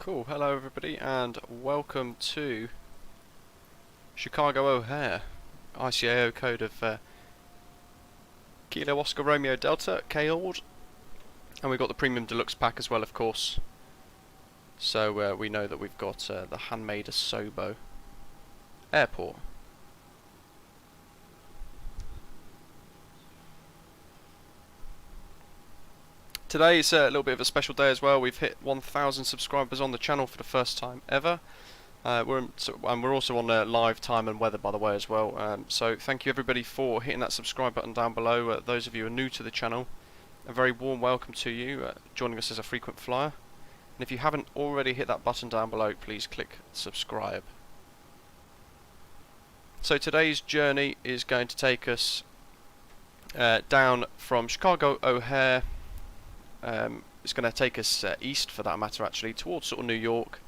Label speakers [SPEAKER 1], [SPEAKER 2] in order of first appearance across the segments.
[SPEAKER 1] Cool, hello everybody and welcome to Chicago O'Hare, ICAO code of Kilo Oscar Romeo Delta, KORD, and we've got the Premium Deluxe pack as well, of course, so we know that we've got the handmade Asobo Airport. Today is a little bit of a special day as well. We've hit 1,000 subscribers on the channel for the first time ever. We're also on live time and weather, by the way, as well. So thank you everybody for hitting that subscribe button down below. Those of you who are new to the channel, a very warm welcome to you, joining us as a frequent flyer. And if you haven't already hit that button down below, please click subscribe. So today's journey is going to take us down from Chicago O'Hare. It's going to take us east, for that matter, actually, towards sort of New York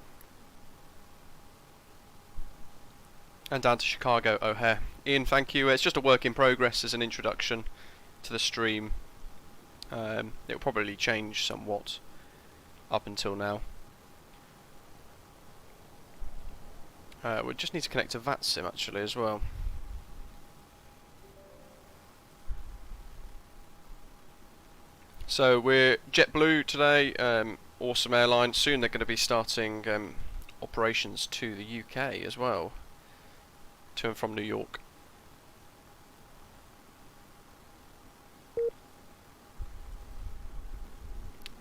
[SPEAKER 1] and down to Chicago O'Hare. Ian, thank you. It's just a work in progress as an introduction to the stream. It'll probably change somewhat up until now. We just need to connect to VATSIM actually as well. So we're JetBlue today, awesome airline. Soon they're going to be starting operations to the UK as well, to and from New York.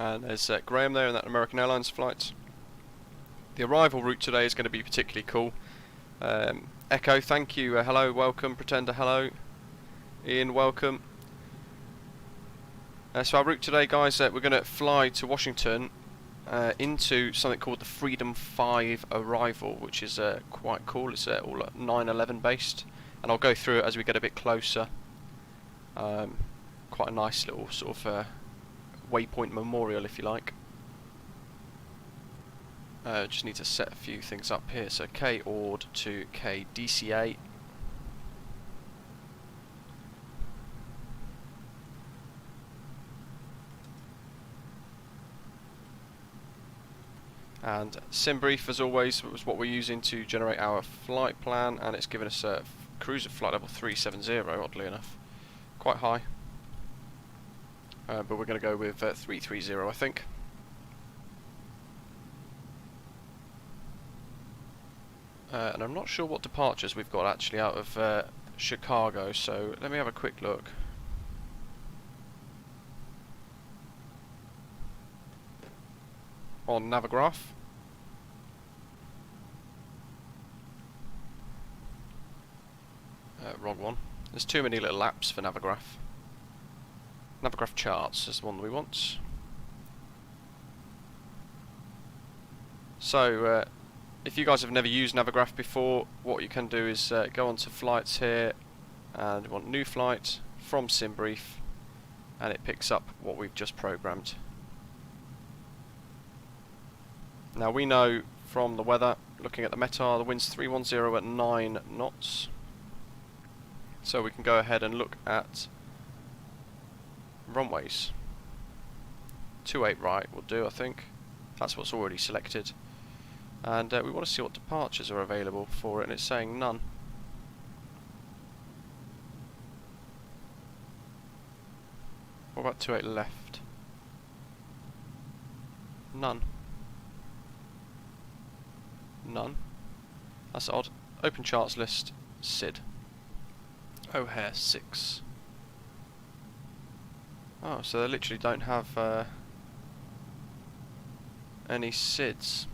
[SPEAKER 1] And there's Graham there in that American Airlines flight. The arrival route today is going to be particularly cool. Echo, thank you. Hello, welcome. Pretender, hello. Ian, welcome. So our route today, guys, we're going to fly to Washington into something called the Freedom 5 arrival, which is quite cool. It's all 9/11 based, and I'll go through it as we get a bit closer. Quite a nice little sort of waypoint memorial, if you like. Just need to set a few things up here. So KORD to KDCA. And SimBrief, as always, was what we're using to generate our flight plan, and it's given us a cruise at flight level 370, oddly enough. Quite high. But we're going to go with 330, I think. And I'm not sure what departures we've got actually out of Chicago, so let me have a quick look. On Navigraph. Wrong one. There's too many little apps for Navigraph. Navigraph charts is the one that we want. So, if you guys have never used Navigraph before, what you can do is go onto flights here, and you want new flight from SimBrief, and it picks up what we've just programmed. Now we know from the weather, looking at the METAR, the wind's 310 at 9 knots. So we can go ahead and look at runways. 28 right will do, I think. That's what's already selected. And we want to see what departures are available for it, and it's saying none. What about 28 left? None. None. That's odd. Open charts list, SID. O'Hare 6. Oh, so they literally don't have any SIDs.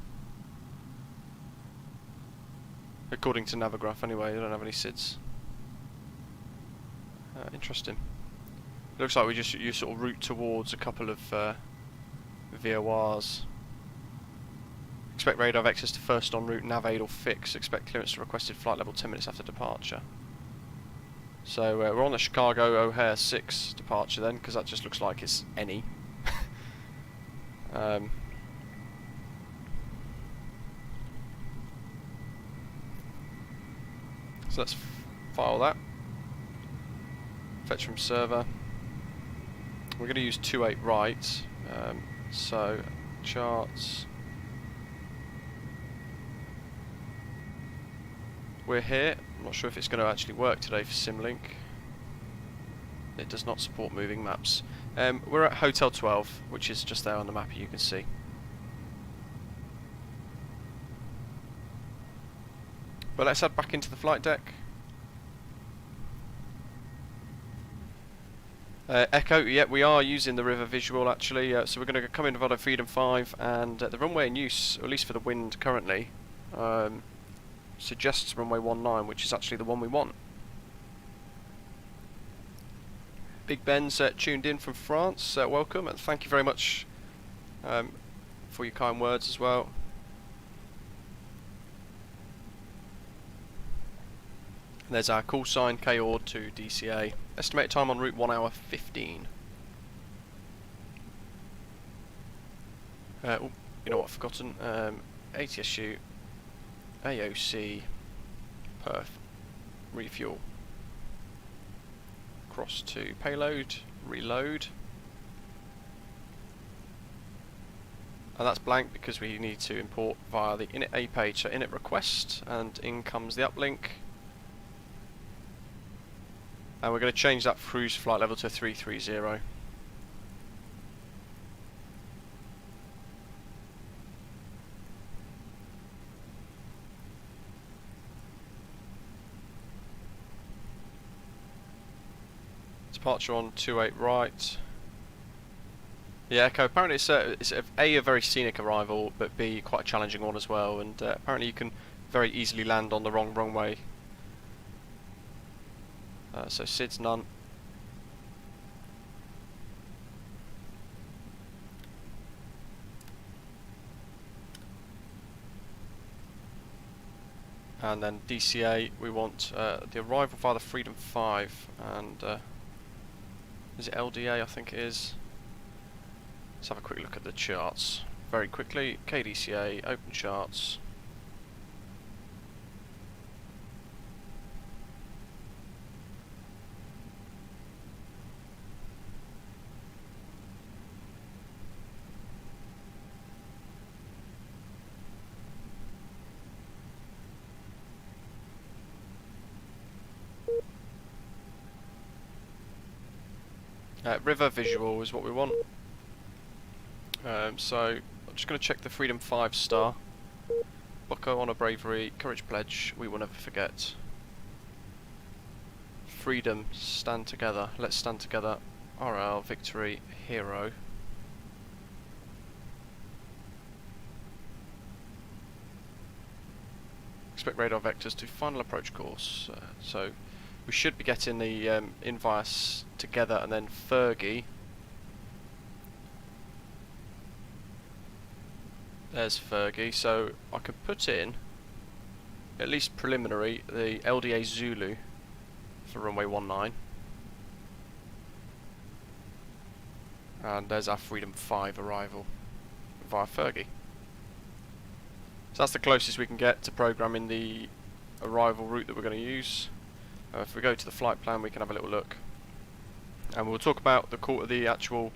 [SPEAKER 1] According to Navigraph anyway, they don't have any SIDs. Interesting. Looks like you sort of route towards a couple of VORs. Expect radar of access to first en route, nav aid or fix. Expect clearance to requested flight level 10 minutes after departure. So we're on the Chicago O'Hare 6 departure then, because that just looks like it's any. So let's file that. Fetch from server. We're going to use 28 right. So charts. we're here. I'm not sure if it's going to actually work today for Simlink. It does not support moving maps. We're at Hotel 12, which is just there on the map, you can see. But let's head back into the flight deck. Echo, yeah, we are using the river visual actually, so we're going to come in via Freedom 5, and the runway in use, or at least for the wind currently, suggests runway 19, which is actually the one we want. Big Ben's tuned in from France, welcome, and thank you very much for your kind words as well. And there's our call sign, KORD to DCA. Estimated time en route 1 hour 15. Oh, you know what I've forgotten? ATSU, AOC, Perth, refuel. Cross to payload, reload. And that's blank because we need to import via the init A page. So init request, and in comes the uplink. And we're going to change that cruise flight level to 330. Departure on 28 right. Yeah, Echo, apparently it's a very scenic arrival, but B, quite a challenging one as well, and apparently you can very easily land on the wrong runway. So SID's none. And then DCA, we want the arrival via the Freedom 5, and is it LDA? I think it is. Let's have a quick look at the charts very quickly. KDCA, open charts. River visual is what we want. So I'm just going to check the Freedom 5 star. Bucko, Honour, Bravery, Courage Pledge, we will never forget. Freedom, stand together, let's stand together. RL, Victory, Hero. Expect radar vectors to final approach course. So we should be getting the Invias together, and then Fergie. There's Fergie, so I could put in, at least preliminary, the LDA Zulu for runway 19. And there's our Freedom 5 arrival via Fergie. So that's the closest we can get to programming the arrival route that we're going to use. If we go to the flight plan, we can have a little look, and we'll talk about the actual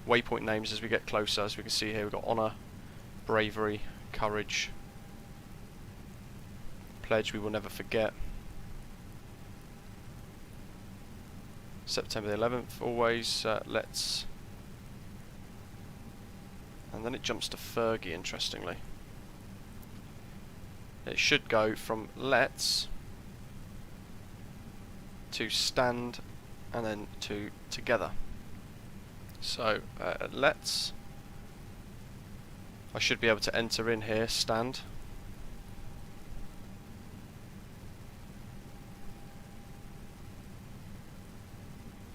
[SPEAKER 1] waypoint names as we get closer. As we can see here, we've got Honour, Bravery, Courage, Pledge, we will never forget. September the 11th, always, let's, and then it jumps to Fergie, interestingly. It should go from let's to stand, and then to together. So let's, I should be able to enter in here stand.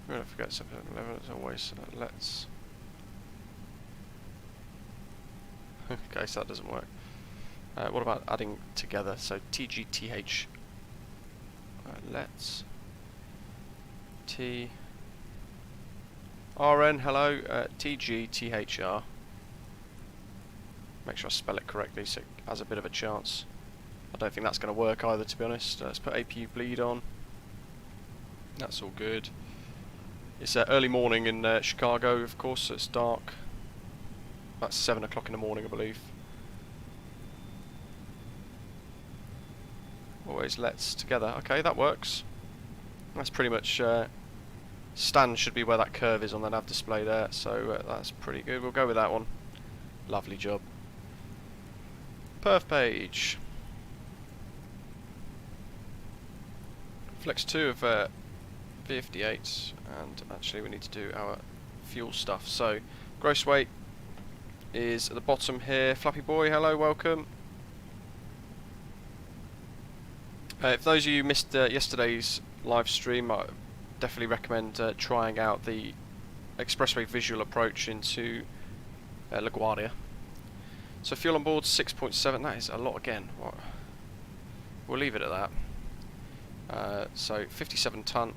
[SPEAKER 1] I'm going to forget September 11th as always. Let's. Okay, so that doesn't work. What about adding together? So TGTH. Let's. T. RN, hello. TGTHR. Make sure I spell it correctly so it has a bit of a chance. I don't think that's going to work either, to be honest. Let's put APU bleed on. That's all good. It's early morning in Chicago, of course, so it's dark. About 7 o'clock in the morning, I believe. always lets together. Okay, that works. That's pretty much, stand should be where that curve is on the nav display there, so that's pretty good. We'll go with that one. Lovely job. Perf page. Flex 2 of V58, and actually we need to do our fuel stuff. So, gross weight is at the bottom here. Flappy Boy, hello, welcome. If those of you missed yesterday's live stream, I definitely recommend trying out the expressway visual approach into LaGuardia. So fuel on board 6.7, that is a lot again. What? We'll leave it at that. So 57 tonne,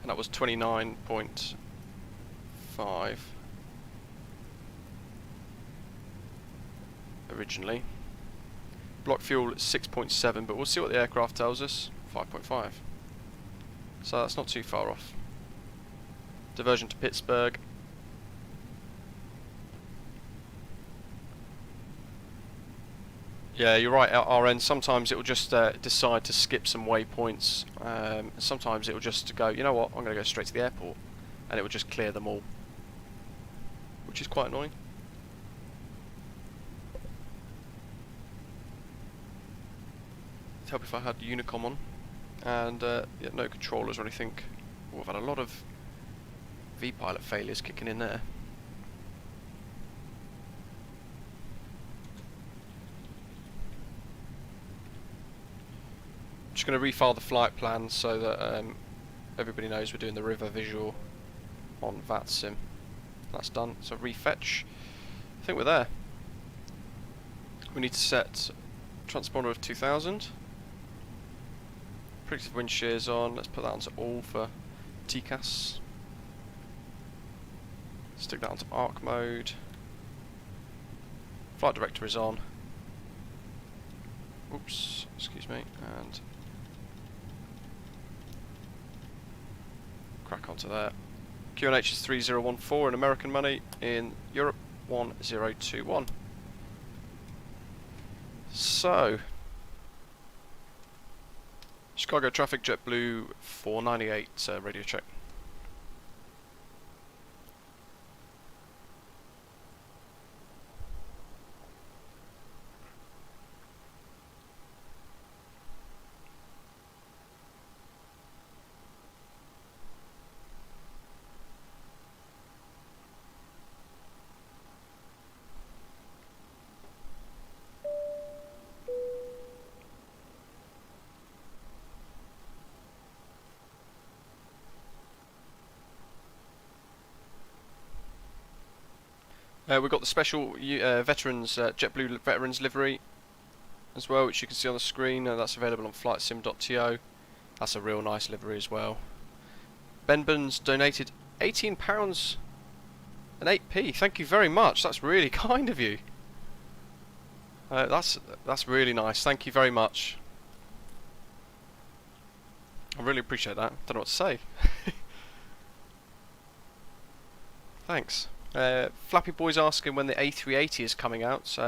[SPEAKER 1] and that was 29.5 originally. Block fuel at 6.7, but we'll see what the aircraft tells us. 5.5. So that's not too far off. Diversion to Pittsburgh. Yeah, you're right, at our end, sometimes it will just decide to skip some waypoints. Sometimes it will just go, you know what, I'm going to go straight to the airport. And it will just clear them all. Which is quite annoying. It'd help if I had Unicom on. And yeah, no controllers or anything. Oh, I've had a lot of vPilot failures kicking in there. Just going to refile the flight plan so that everybody knows we're doing the river visual on VATSIM. That's done. So refetch. I think we're there. We need to set transponder of 2000. Predictive wind shears on. Let's put that onto all for TCAS. Stick that onto arc mode. Flight director is on. Oops, excuse me. And crack onto there. QNH is 3014 in American money, in Europe 1021. So, Chicago traffic, JetBlue 498 radio check. We've got the special veterans JetBlue veterans livery as well, which you can see on the screen. That's available on flightsim.to. That's a real nice livery as well. Benbon's donated £18 and 8p. Thank you very much. That's really kind of you. That's really nice. Thank you very much. I really appreciate that. Don't know what to say. Thanks. Flappy Boy's asking when the A380 is coming out.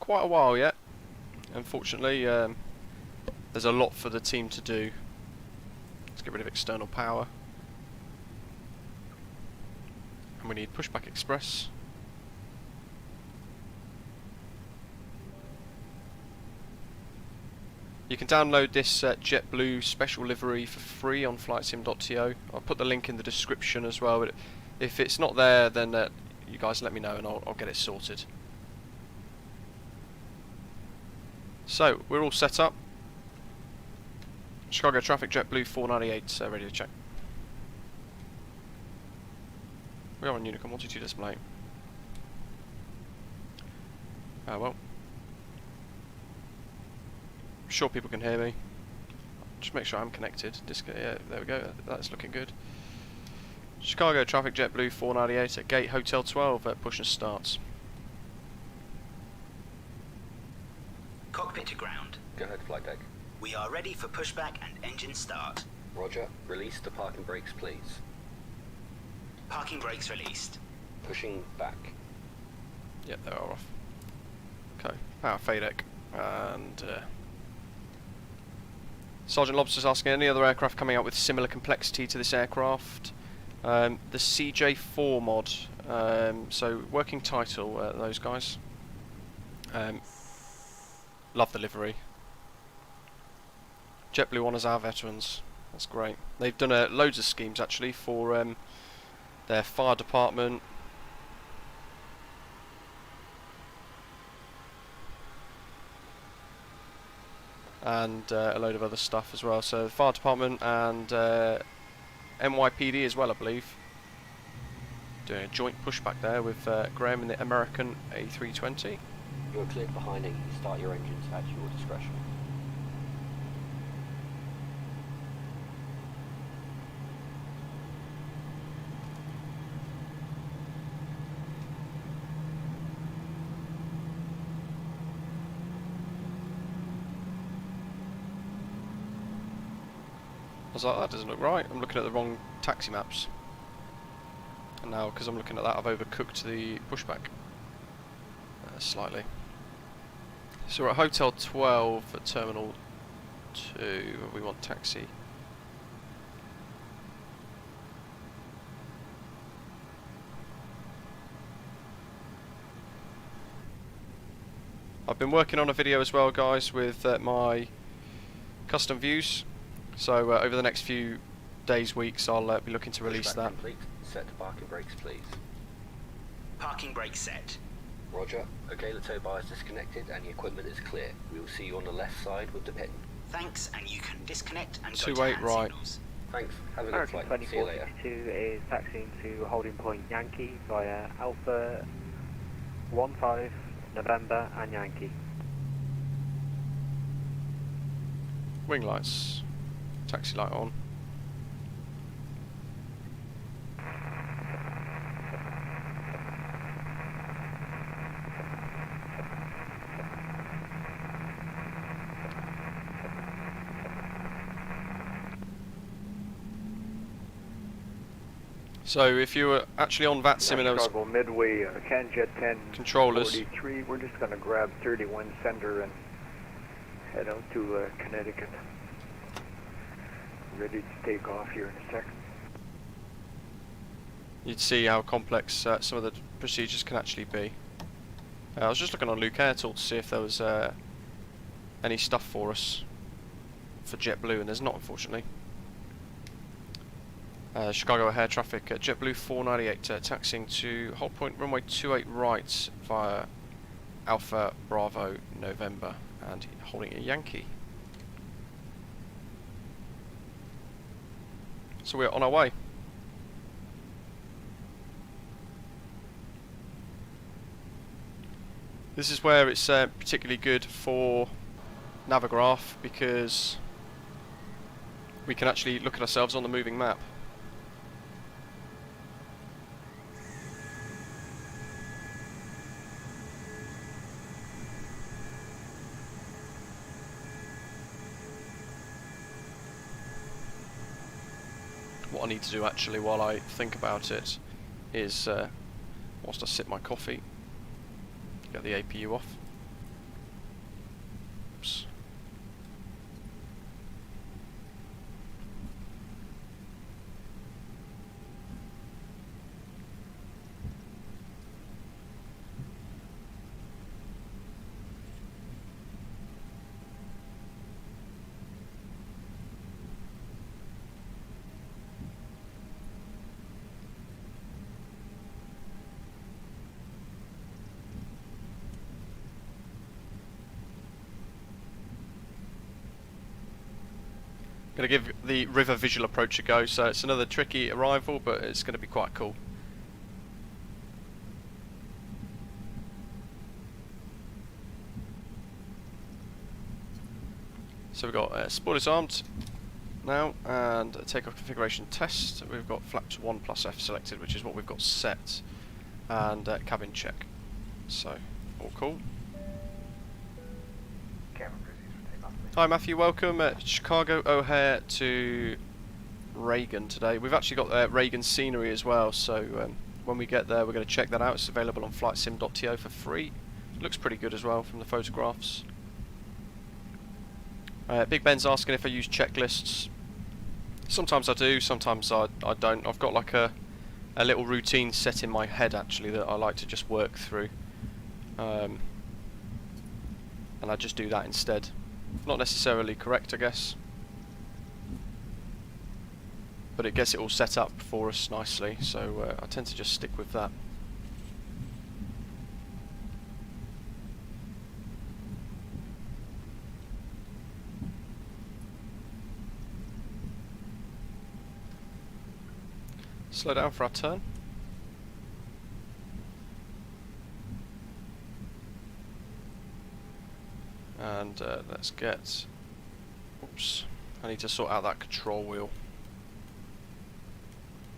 [SPEAKER 1] Quite a while yet. Unfortunately, there's a lot for the team to do. Let's get rid of external power. And we need pushback express. You can download this JetBlue special livery for free on flightsim.to. I'll put the link in the description as well. But if it's not there, then you guys let me know and I'll get it sorted. So, we're all set up. Chicago traffic, JetBlue 498 radio check. We are on Unicom 122 display. Well. I'm sure people can hear me. Just make sure I'm connected. Yeah, there we go. That's looking good. Chicago traffic, JetBlue 498 at gate Hotel 12 at push and starts.
[SPEAKER 2] Cockpit to ground.
[SPEAKER 3] Go ahead, flight deck.
[SPEAKER 2] We are ready for pushback and engine start.
[SPEAKER 3] Roger. Release the parking brakes, please.
[SPEAKER 2] Parking brakes released.
[SPEAKER 3] Pushing back.
[SPEAKER 1] Yep, they are off. Okay. power FADEC. And Sergeant Lobster's asking, any other aircraft coming out with similar complexity to this aircraft? The CJ4 mod, so working title, those guys. Love the livery. JetBlue honours our veterans. That's great. They've done loads of schemes actually for their fire department. And a load of other stuff as well. So the fire department and NYPD as well, I believe. Doing a joint pushback there with Graham in the American A320.
[SPEAKER 3] You're cleared behind it. You start your engines at your discretion.
[SPEAKER 1] I was like, that doesn't look right. I'm looking at the wrong taxi maps. And now, because I'm looking at that, I've overcooked the pushback slightly. So we're at Hotel 12 at Terminal 2. We want taxi. I've been working on a video as well, guys, with my custom views. So over the next few days, weeks, I'll be looking to release
[SPEAKER 3] Pushback
[SPEAKER 1] that.
[SPEAKER 3] complete. Set to parking brakes, please.
[SPEAKER 2] Parking brake set.
[SPEAKER 3] Roger. Okay, the tow bar is disconnected and the equipment is clear. We will see you on the left side with the pin.
[SPEAKER 2] Thanks, and you can disconnect and go
[SPEAKER 1] 28
[SPEAKER 2] to hand
[SPEAKER 1] right.
[SPEAKER 2] signals.
[SPEAKER 3] Thanks. Have a good flight. See you later.
[SPEAKER 4] 2462 is taxiing to holding point Yankee via Alpha 15 November and Yankee.
[SPEAKER 1] Wing lights. Taxi light on. So if you were actually on VATSIM and there was
[SPEAKER 5] Chicago Midway, CanJet 10
[SPEAKER 1] controllers,
[SPEAKER 5] 43, we're just going to grab 31 Sender and head out to Connecticut. Ready to take off here in a second.
[SPEAKER 1] you'd see how complex some of the procedures can actually be. I was just looking on Luke Air Tool to see if there was any stuff for us for JetBlue, and there's not, unfortunately. Chicago O'Hare traffic at JetBlue 498 taxiing to hold point runway 28 right via Alpha Bravo November and holding a Yankee. So we're on our way. This is where it's particularly good for Navigraph because we can actually look at ourselves on the moving map. What I need to do actually while I think about it is, whilst I sip my coffee, get the APU off. Oops. Going to give the river visual approach a go, so it's another tricky arrival, but it's going to be quite cool. So we've got spoilers armed now, and a takeoff configuration test. We've got flaps 1 plus F selected, which is what we've got set, and cabin check. So, all cool. Hi Matthew, welcome. Chicago O'Hare to Reagan today. We've actually got Reagan scenery as well, so when we get there we're going to check that out. It's available on flightsim.to for free. Looks pretty good as well from the photographs. Big Ben's asking if I use checklists. Sometimes I do, sometimes I don't. I've got like a little routine set in my head actually that I like to just work through. And I just do that instead. Not necessarily correct, I guess. But it gets it all set up for us nicely, so I tend to just stick with that. Slow down for our turn. And let's get... Oops, I need to sort out that control wheel.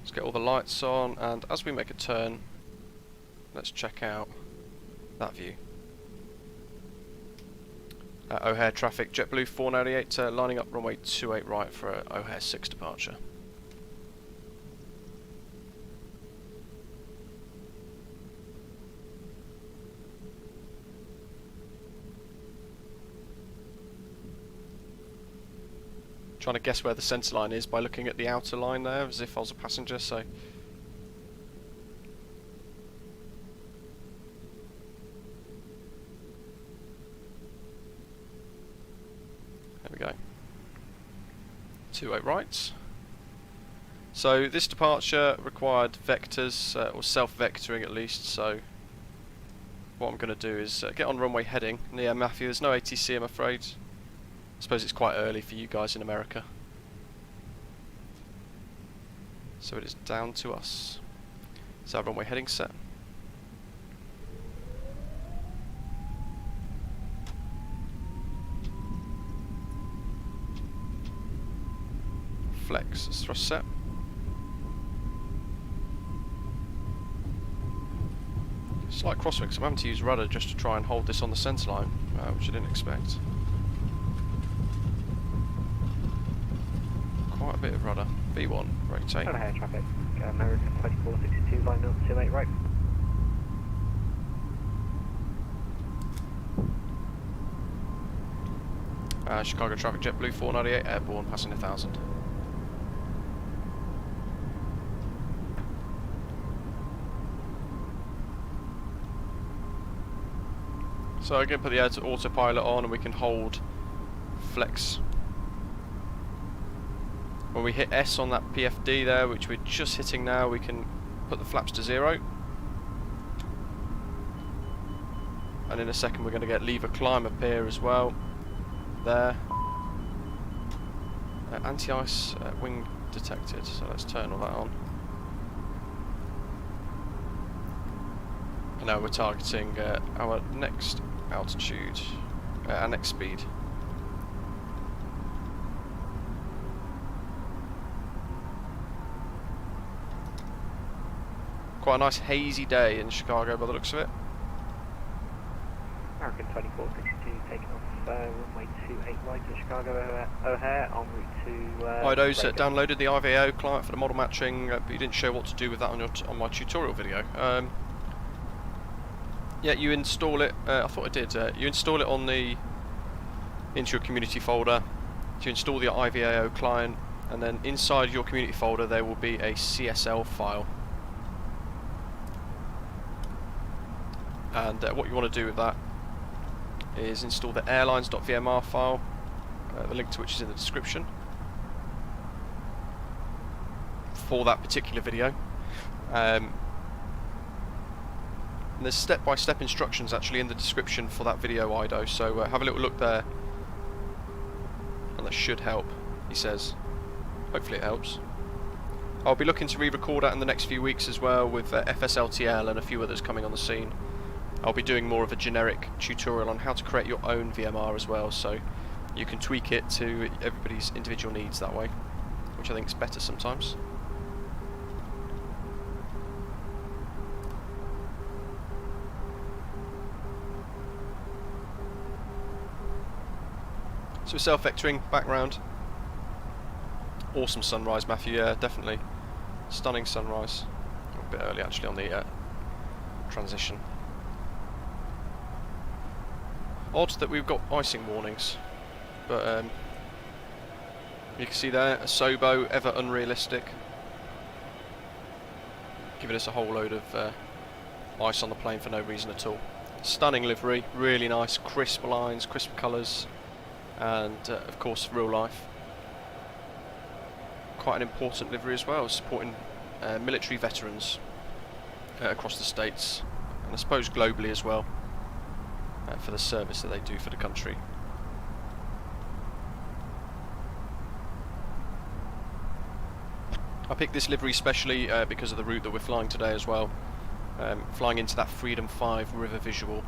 [SPEAKER 1] Let's get all the lights on, and as we make a turn, let's check out that view. O'Hare traffic, JetBlue 498 lining up runway 28 right for O'Hare 6 departure. Trying to guess where the centre line is by looking at the outer line there, as if I was a passenger, so... There we go. 28 right. So this departure required vectors, or self-vectoring at least, so... What I'm going to do is get on runway heading. And yeah, Matthew, there's no ATC I'm afraid. I suppose it's quite early for you guys in America. So it is down to us. Is our runway heading set? Flex is thrust set. Slight crosswind because I'm having to use rudder just to try and hold this on the centre line, which I didn't expect. Quite a bit of rudder. V1, rotate.
[SPEAKER 4] O'Hare traffic, American 2462, line up 28 right.
[SPEAKER 1] Chicago traffic, JetBlue 498, airborne, passing 1000. So I can put the autopilot on and we can hold flex. When we hit S on that PFD there, which we're just hitting now, we can put the flaps to 0. And in a second we're going to get lever climb appear as well. There. Anti-ice wing detected, so let's turn all that on. And now we're targeting our next altitude, our next speed. Quite a nice hazy day in Chicago by the looks of it.
[SPEAKER 4] American 2462 taking off runway 28 right to Chicago O'Hare en route to...
[SPEAKER 1] Ido's downloaded the IVAO client for the model matching, but you didn't show what to do with that on my tutorial video. Yeah, you install it, I thought I did, you install it into your community folder, you install the IVAO client, and then inside your community folder there will be a CSL file. And what you want to do with that is install the airlines.vmr file, the link to which is in the description for that particular video. And there's step-by-step instructions actually in the description for that video, Ido, so have a little look there, and that should help, he says. Hopefully it helps. I'll be looking to re-record that in the next few weeks as well with FSLTL and a few others coming on the scene. I'll be doing more of a generic tutorial on how to create your own VMR as well, so you can tweak it to everybody's individual needs that way, which I think is better sometimes. So self-vectoring, background. Awesome sunrise, Matthew, yeah, definitely. Stunning sunrise. A bit early actually on the transition. Odd that we've got icing warnings, but you can see there, a Sobo, ever unrealistic, giving us a whole load of ice on the plane for no reason at all. Stunning livery, really nice, crisp lines, crisp colours, and of course real life. Quite an important livery as well, supporting military veterans across the states, and I suppose globally as well, for the service that they do for the country. I picked this livery specially because of the route that we're flying today as well, flying into that Freedom 5 river visual.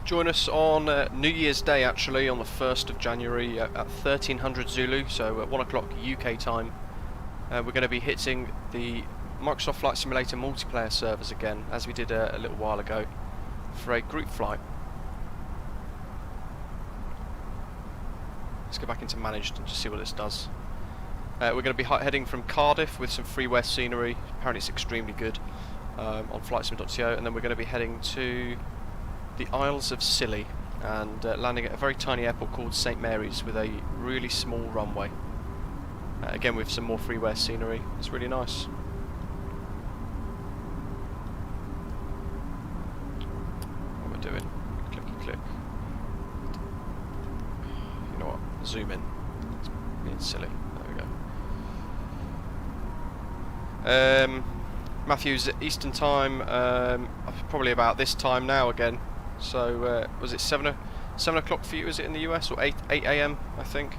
[SPEAKER 1] Join us on New Year's Day, actually, on the 1st of January at 1300 Zulu, so at 1 o'clock UK time. We're going to be hitting the Microsoft Flight Simulator multiplayer servers again, as we did a little while ago, for a group flight. Let's go back into managed and just see what this does. We're going to be heading from Cardiff with some freeware scenery. Apparently it's extremely good on flightsim.co, and then we're going to be heading to the Isles of Scilly and landing at a very tiny airport called St Mary's with a really small runway. Again with some more freeware scenery. It's really nice. What am I doing? Clicky click. You know what? Zoom in. It's being silly. There we go. Matthew's at Eastern time, probably about this time now again. So was it 7 o'clock for you? Is it in the US, or 8 a.m. I think?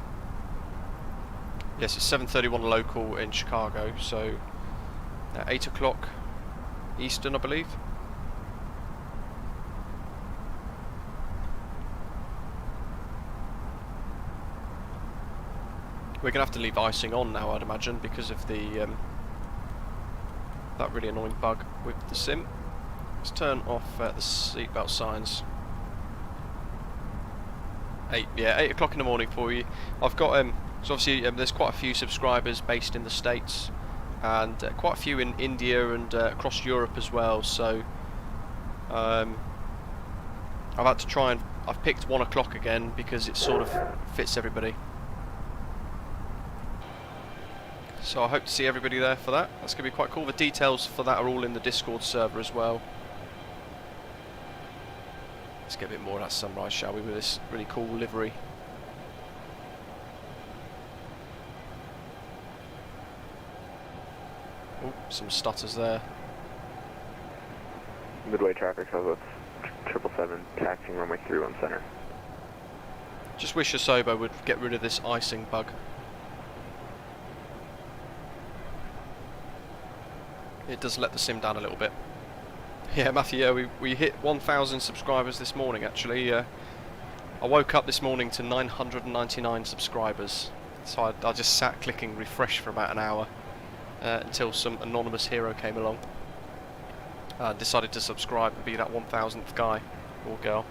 [SPEAKER 1] Yes, it's 7:31 local in Chicago. So 8 o'clock Eastern, I believe. We're gonna have to leave icing on now, I'd imagine, because of the that really annoying bug with the sim. Let's turn off the seatbelt signs. 8 o'clock in the morning for you. I've got so obviously there's quite a few subscribers based in the States, and quite a few in India and across Europe as well. So I've had to try and I've picked 1 o'clock again because it sort of fits everybody. So I hope to see everybody there for that. That's going to be quite cool. The details for that are all in the Discord server as well. Let's get a bit more of that sunrise, shall we, with this really cool livery. Oh, some stutters there.
[SPEAKER 5] Midway traffic, so that's 777 taxiing runway 31 center.
[SPEAKER 1] Just wish Asobo would get rid of this icing bug. It does let the sim down a little bit. Yeah, Matthew, yeah, we hit 1,000 subscribers this morning, actually. I woke up this morning to 999 subscribers. So I just sat clicking refresh for about an hour until some anonymous hero came along and decided to subscribe and be that 1,000th guy or girl.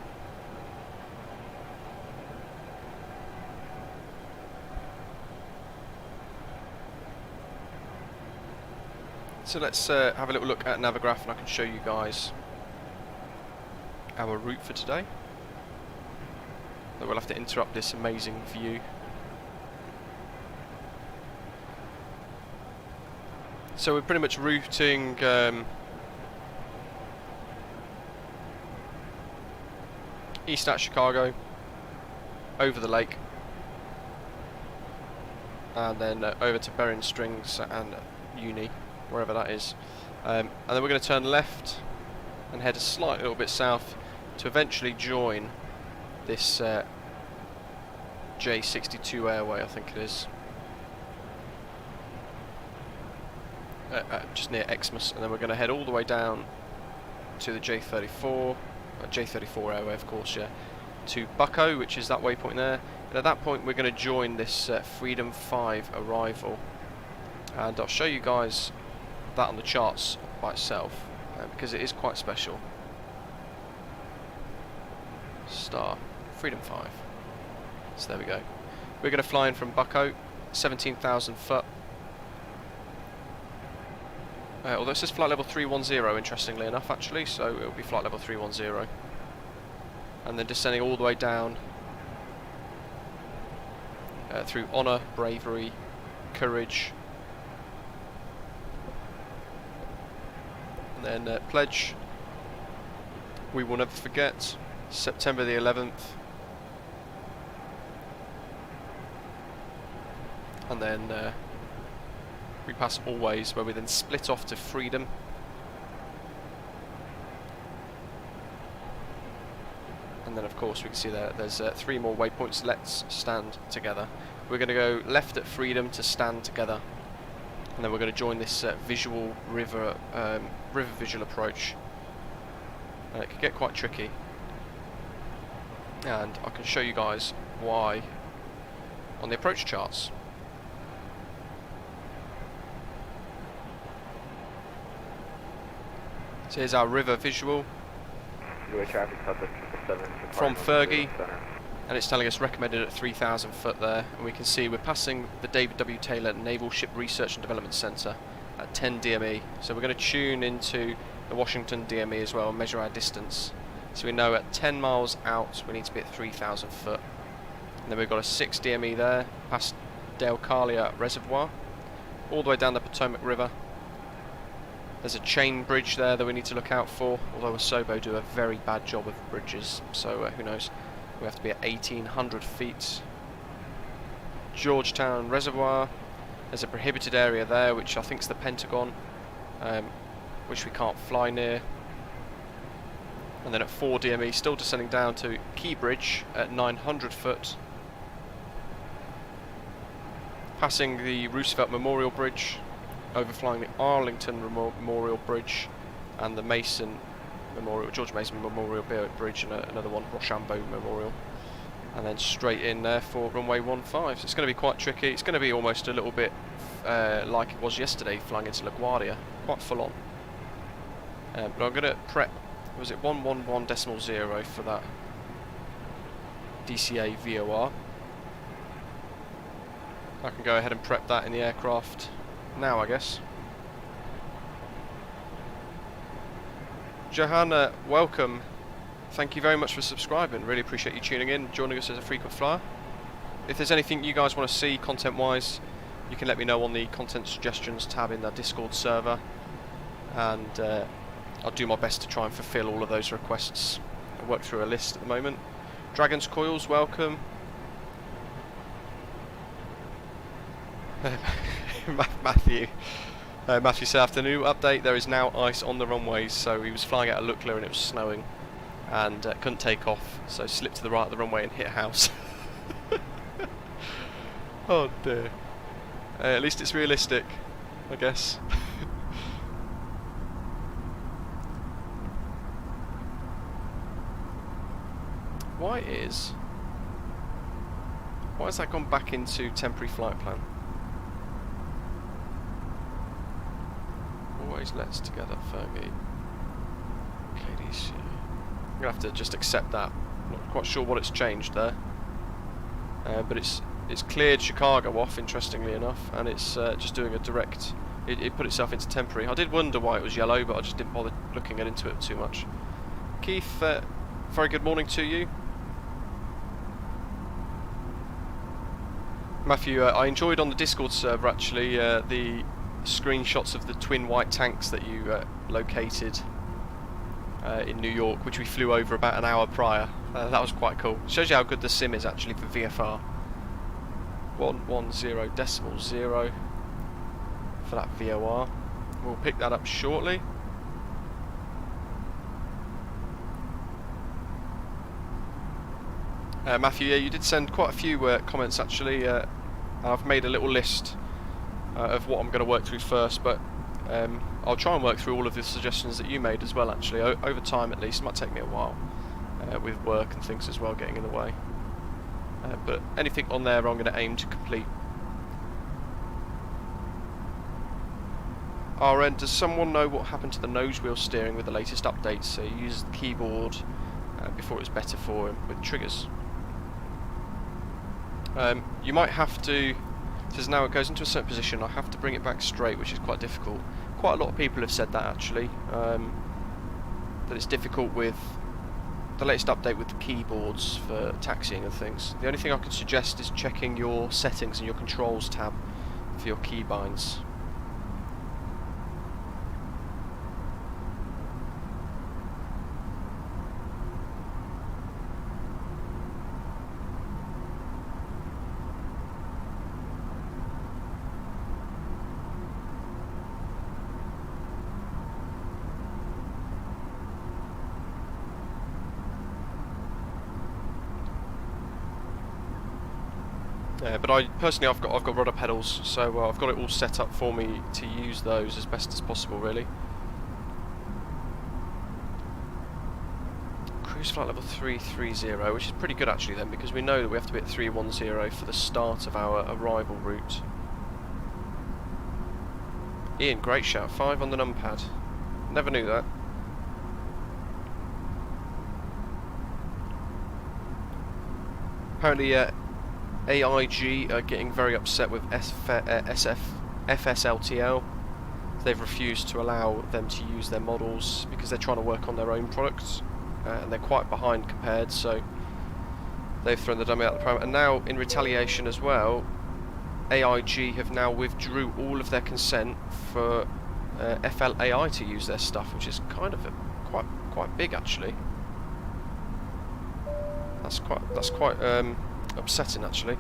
[SPEAKER 1] So let's have a little look at Navigraph, and I can show you guys our route for today. But we'll have to interrupt this amazing view. So we're pretty much routing east at Chicago, over the lake, and then over to Bering Strings and Uni, wherever that is, and then we're going to turn left and head a slight little bit south to eventually join this J62 airway, I think it is, just near Xmas, and then we're going to head all the way down to the J34 airway, of course, yeah, to Bucko, which is that waypoint there, And at that point we're going to join this Freedom 5 arrival, and I'll show you guys that on the charts by itself, because it is quite special. Star Freedom 5. So there we go. We're going to fly in from Bucko, 17,000 foot. Although it says flight level 310, interestingly enough, actually, so it'll be flight level 310. And then descending all the way down through honour, bravery, courage, and then pledge. We will never forget, September the 11th. And then we pass always, where we then split off to freedom. And then of course we can see there's 3 more waypoints. Let's stand together. We're going to go left at freedom to stand together, and then we're going to join this visual river visual approach. It can get quite tricky, and I can show you guys why on the approach charts. So here's our river visual from Fergie, and it's telling us recommended at 3,000 foot there, and we can see we're passing the David W. Taylor Naval Ship Research and Development Center at 10 DME. So we're going to tune into the Washington DME as well and measure our distance. So we know at 10 miles out we need to be at 3,000 foot. And then we've got a 6 DME there, past Dalecarlia Reservoir, all the way down the Potomac River. There's a chain bridge there that we need to look out for, although Asobo do a very bad job of bridges, so who knows. We have to be at 1,800 feet. Georgetown Reservoir. There's a prohibited area there, which I think is the Pentagon, which we can't fly near. And then at 4 DME, still descending down to Key Bridge at 900 foot. Passing the Roosevelt Memorial Bridge, overflying the Arlington Memorial Bridge and the Mason Memorial, George Mason Memorial Bridge, and another one, Rochambeau Memorial, and then straight in there for runway 15. So it's going to be quite tricky. It's going to be almost a little bit like it was yesterday flying into LaGuardia, quite full on. But I'm going to prep, was it 111.0 for that DCA VOR. I can go ahead and prep that in the aircraft now, I guess. Johanna, welcome. Thank you very much for subscribing. Really appreciate you tuning in, joining us as a frequent flyer. If there's anything you guys want to see content-wise, you can let me know on the content suggestions tab in the Discord server, and I'll do my best to try and fulfill all of those requests. I work through a list at the moment. Dragon's Coils, welcome. Matthew said, after the new update there is now ice on the runways. So he was flying out of Lukla and it was snowing, and couldn't take off, so slipped to the right of the runway and hit a house. Oh dear. At least it's realistic, I guess. Why has that gone back into temporary flight plan? Always let's together, Fergie. KDCA. I'm gonna have to just accept that. Not quite sure what it's changed there, but it's cleared Chicago off, interestingly enough, and it's just doing a direct. It put itself into temporary. I did wonder why it was yellow, but I just didn't bother looking into it too much. Keith, very good morning to you. Matthew, I enjoyed on the Discord server actually the screenshots of the twin white tanks that you located in New York, which we flew over about an hour prior. That was quite cool. Shows you how good the sim is actually for VFR. 110.0 for that VOR. We'll pick that up shortly. Matthew, yeah, you did send quite a few comments actually. I've made a little list of what I'm going to work through first, but I'll try and work through all of the suggestions that you made as well actually, over time at least. It might take me a while with work and things as well getting in the way. but anything on there I'm going to aim to complete. Our end, does someone know what happened to the nose wheel steering with the latest updates? He used the keyboard before it was better for him with triggers. You might have to, because now it goes into a certain position, I have to bring it back straight, which is quite difficult. Quite a lot of people have said that actually, that it's difficult with the latest update with the keyboards for taxiing and things. The only thing I could suggest is checking your settings and your controls tab for your keybinds. But I personally, I've got rudder pedals, so I've got it all set up for me to use those as best as possible, really. Cruise flight level 330, which is pretty good actually then, because we know that we have to be at 310 for the start of our arrival route. Ian, great shout. 5 on the numpad. Never knew that. Apparently, AIG are getting very upset with FSLTL. They've refused to allow them to use their models because they're trying to work on their own products, and they're quite behind compared, so they've thrown the dummy out the pram. And now, in retaliation as well, AIG have now withdrew all of their consent for FLAI to use their stuff, which is kind of quite big actually. That's quite upsetting actually.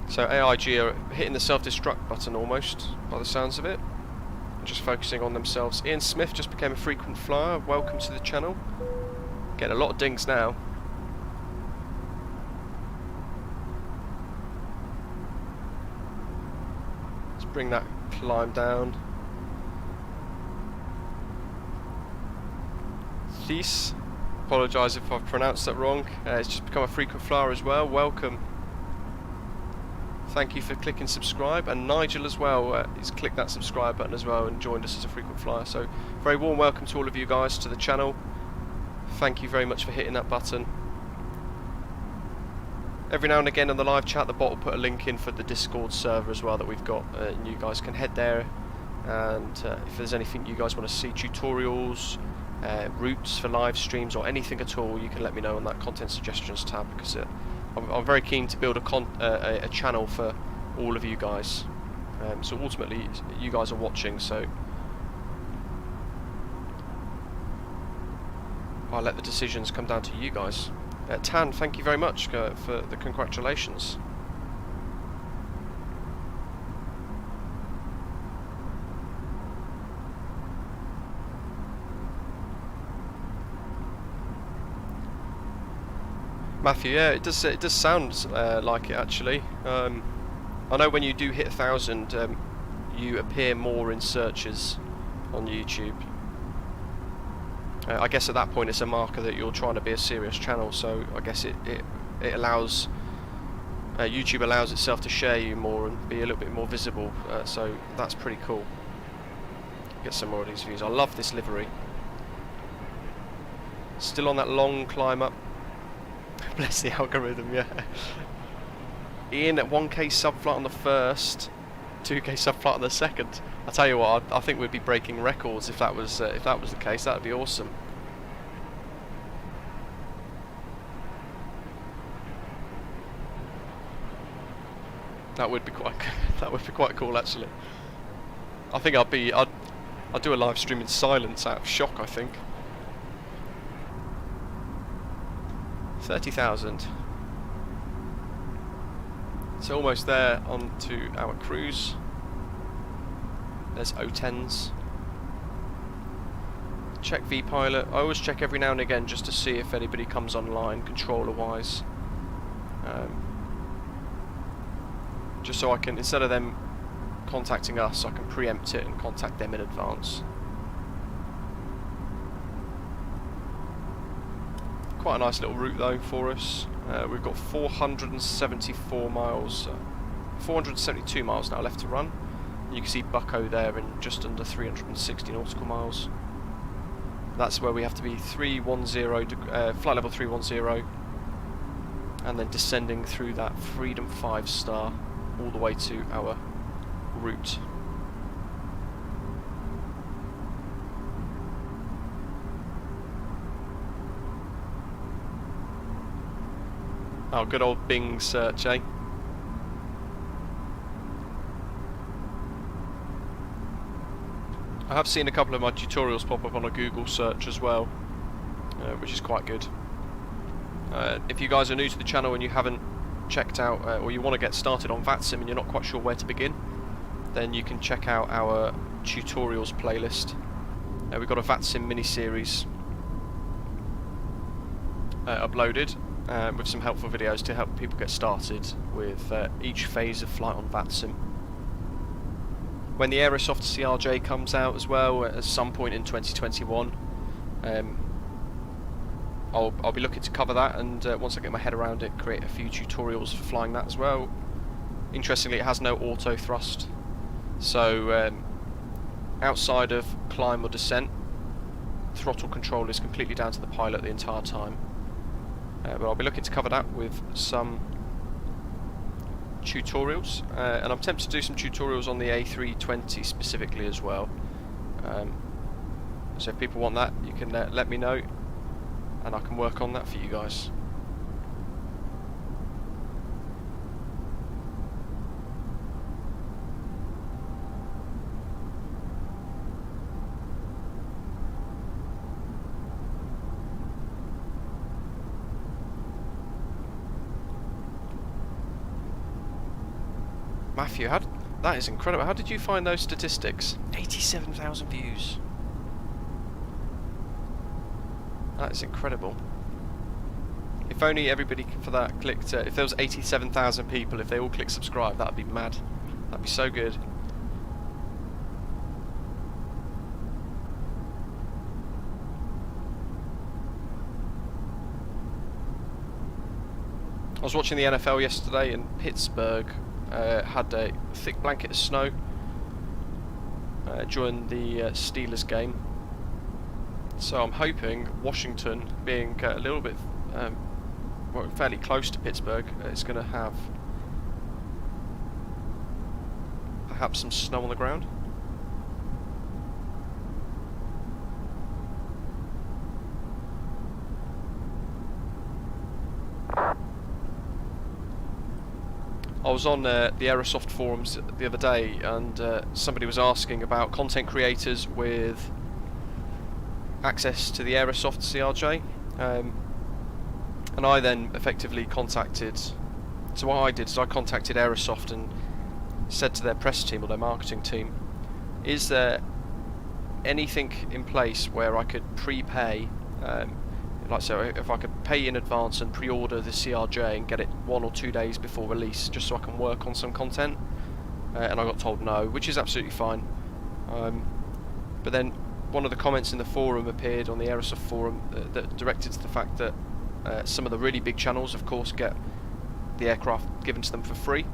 [SPEAKER 1] So AIG are hitting the self-destruct button almost, by the sounds of it, and just focusing on themselves. Ian Smith just became a frequent flyer. Welcome to the channel. Getting a lot of dings now. Let's bring that climb down. Thies. Apologise if I've pronounced that wrong. It's just become a frequent flyer as well. Welcome. Thank you for clicking subscribe, and Nigel as well. He's clicked that subscribe button as well and joined us as a frequent flyer. So very warm welcome to all of you guys to the channel. Thank you very much for hitting that button. Every now and again on the live chat, the bot will put a link in for the Discord server as well that we've got, and you guys can head there. And if there's anything you guys want to see, tutorials, routes for live streams or anything at all, you can let me know on that content suggestions tab, because I'm very keen to build a channel for all of you guys. So ultimately you guys are watching, so I'll let the decisions come down to you guys. Tan, thank you very much for the congratulations. Matthew, yeah, it does sound like it actually. I know when you do hit 1,000, you appear more in searches on YouTube. I guess at that point it's a marker that you're trying to be a serious channel, so I guess it allows YouTube allows itself to share you more and be a little bit more visible. So that's pretty cool. Get some more of these views. I love this livery. Still on that long climb up. Bless the algorithm, yeah. Ian at 1k subflight on the first, 2k subflight on the second. I tell you what, I think we'd be breaking records if that was the case. That would be awesome. That would be quite cool actually. I think I'd do a live stream in silence out of shock, I think. 30,000. So almost there onto our cruise. There's O10s. Check vPilot. I always check every now and again just to see if anybody comes online controller wise. Just so I can, instead of them contacting us, I can preempt it and contact them in advance. quite a nice little route though for us. We've got 474 miles, 472 miles now left to run. You can see Bucko there in just under 360 nautical miles. That's where we have to be 310, flight level 310, and then descending through that Freedom 5-star all the way to our route. Oh, good old Bing search, eh? I have seen a couple of my tutorials pop up on a Google search as well, which is quite good. If you guys are new to the channel and you haven't checked out, or you want to get started on VATSIM and you're not quite sure where to begin, then you can check out our tutorials playlist. We've got a VATSIM mini-series uploaded with some helpful videos to help people get started with each phase of flight on VATSIM. When the Aerosoft CRJ comes out as well at some point in 2021, I'll be looking to cover that, and once I get my head around it, create a few tutorials for flying that as well. Interestingly, it has no auto thrust, so outside of climb or descent, throttle control is completely down to the pilot the entire time. But I'll be looking to cover that with some tutorials, and I'm tempted to do some tutorials on the A320 specifically as well. So if people want that, you can let me know, and I can work on that for you guys. Matthew, that is incredible. How did you find those statistics? 87,000 views. That is incredible. If only everybody for that clicked, if there was 87,000 people, if they all clicked subscribe, that would be mad. That would be so good. I was watching the NFL yesterday, and Pittsburgh had a thick blanket of snow during the Steelers game. So I'm hoping Washington, being a little bit well, fairly close to Pittsburgh, is going to have perhaps some snow on the ground. I was on the Aerosoft forums the other day, and somebody was asking about content creators with access to the Aerosoft CRJ, and I then effectively contacted, so what I did is I contacted Aerosoft and said to their press team or their marketing team, is there anything in place where I could prepay, like so if I could pay in advance and pre-order the CRJ and get it 1 or 2 days before release, just so I can work on some content, and I got told no, which is absolutely fine. But then one of the comments in the forum appeared on the Aerosoft forum that directed to the fact that some of the really big channels, of course, get the aircraft given to them for free.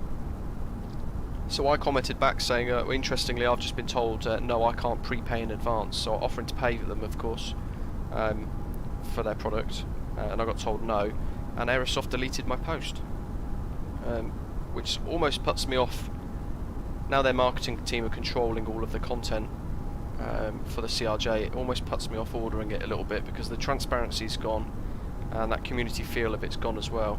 [SPEAKER 1] So I commented back saying, interestingly, I've just been told no, I can't prepay in advance, so offering to pay them, of course, for their product, and I got told no, and Aerosoft deleted my post, which almost puts me off. Now their marketing team are controlling all of the content for the CRJ, it almost puts me off ordering it a little bit, because the transparency's gone and that community feel of it's gone as well.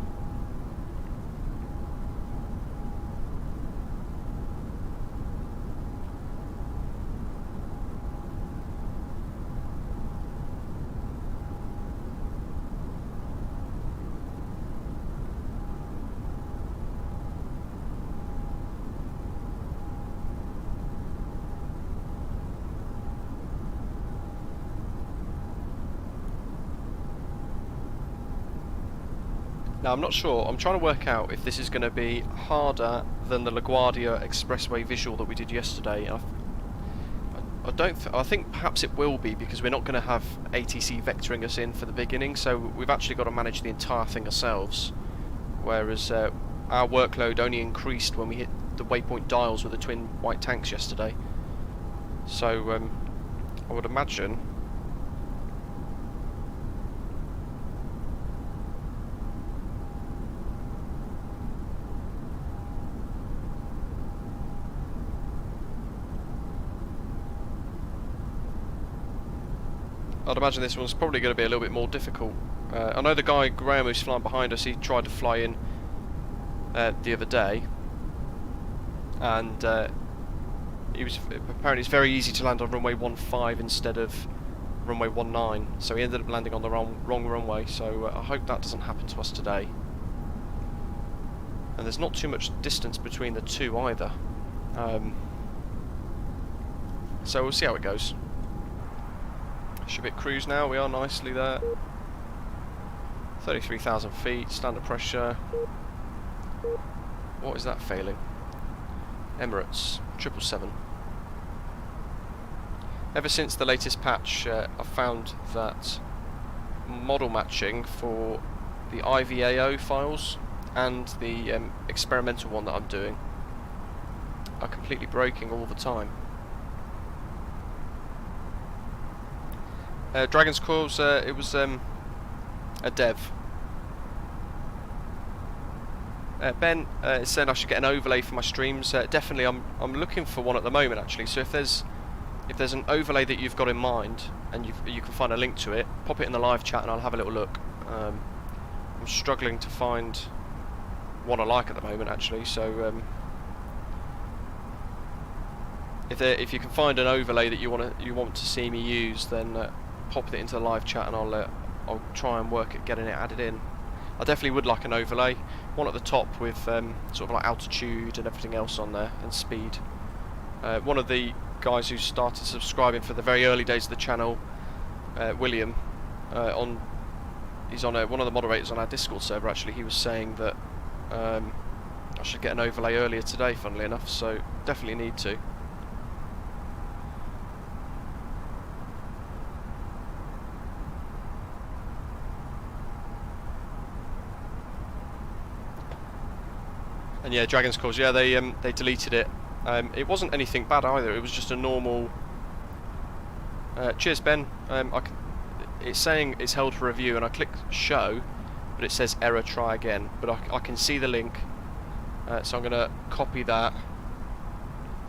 [SPEAKER 1] Now I'm not sure, I'm trying to work out if this is going to be harder than the LaGuardia Expressway visual that we did yesterday. I I think perhaps it will be, because we're not going to have ATC vectoring us in for the beginning, so we've actually got to manage the entire thing ourselves. Whereas our workload only increased when we hit the waypoint dials with the twin white tanks yesterday. So I would imagine this one's probably going to be a little bit more difficult. I know the guy, Graham, who's flying behind us, he tried to fly in the other day, and apparently it's very easy to land on runway 15 instead of runway 19, so he ended up landing on the wrong runway, so I hope that doesn't happen to us today. And there's not too much distance between the two either, so we'll see how it goes. Should be at cruise now, we are nicely there. 33,000 feet, standard pressure. What is that failing? Emirates, 777. Ever since the latest patch, I've found that model matching for the IVAO files and the experimental one that I'm doing are completely breaking all the time. Dragon's Coils, it was a dev. Ben said I should get an overlay for my streams. Definitely, I'm looking for one at the moment actually. So if there's an overlay that you've got in mind and you can find a link to it, pop it in the live chat and I'll have a little look. I'm struggling to find one I like at the moment actually. So if you can find an overlay that you want to see me use, then pop it into the live chat and I'll try and work at getting it added in. I definitely would like an overlay, one at the top with sort of like altitude and everything else on there, and speed. One of the guys who started subscribing for the very early days of the channel, William, he's on one of the moderators on our Discord server actually, he was saying that I should get an overlay earlier today, funnily enough, so definitely need to. And yeah, Dragon's Coils, yeah, they deleted it. It wasn't anything bad either, it was just a normal... cheers Ben, it's saying it's held for review and I click show, but it says error, try again. But I can see the link, so I'm going to copy that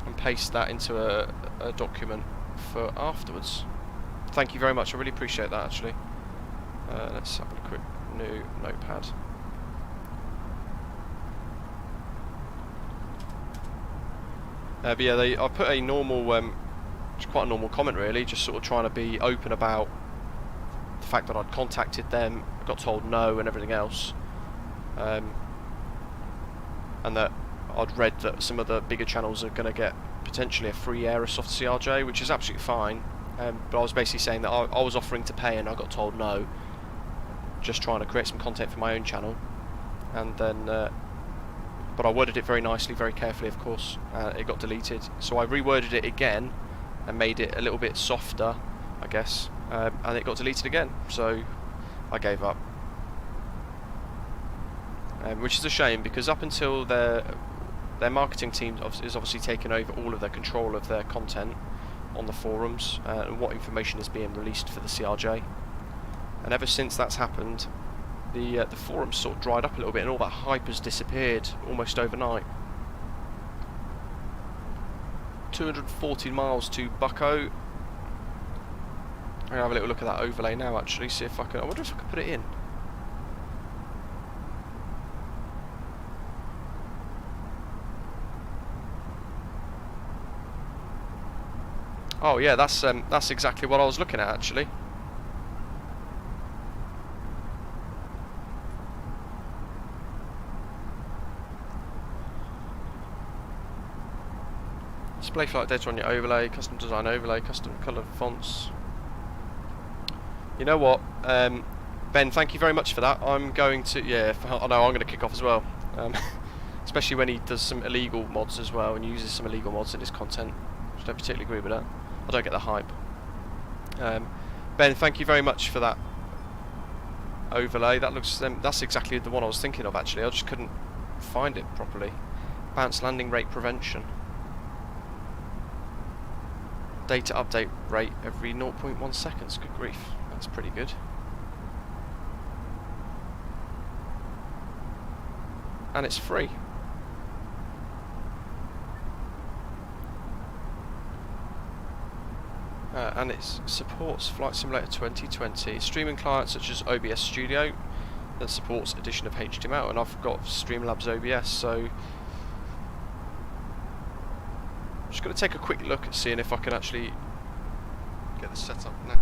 [SPEAKER 1] and paste that into a document for afterwards. Thank you very much, I really appreciate that actually. Let's have a quick new notepad. But yeah, I put a normal, quite a normal comment really, just sort of trying to be open about the fact that I'd contacted them, I got told no and everything else, and that I'd read that some of the bigger channels are going to get potentially a free Aerosoft CRJ, which is absolutely fine, but I was basically saying that I was offering to pay and I got told no, just trying to create some content for my own channel, and then but I worded it very nicely, very carefully of course. It got deleted, so I reworded it again and made it a little bit softer, I guess, and it got deleted again, so I gave up, which is a shame, because up until their marketing team is obviously taking over all of their control of their content on the forums and what information is being released for the CRJ, and ever since that's happened, the forums sort of dried up a little bit and all that hype has disappeared almost overnight. 240 miles to Bucko. I'm gonna have a little look at that overlay now actually, see if I can, I wonder if I can put it in. Oh yeah, that's exactly what I was looking at actually. Display flight data on your overlay, custom design overlay, custom coloured fonts. You know what, Ben, thank you very much for that. I'm going to, yeah, I know I'm going to kick off as well. Especially when he does some illegal mods as well and uses some illegal mods in his content. I don't particularly agree with that. I don't get the hype. Ben, thank you very much for that overlay. That looks that's exactly the one I was thinking of actually. I just couldn't find it properly. Bounce landing rate prevention. Data update rate every 0.1 seconds. Good grief, that's pretty good. And it's free. And it supports Flight Simulator 2020, streaming clients such as OBS Studio that supports addition of HTML, and I've got Streamlabs OBS, so I'm just going to take a quick look at seeing if I can actually get this set up now.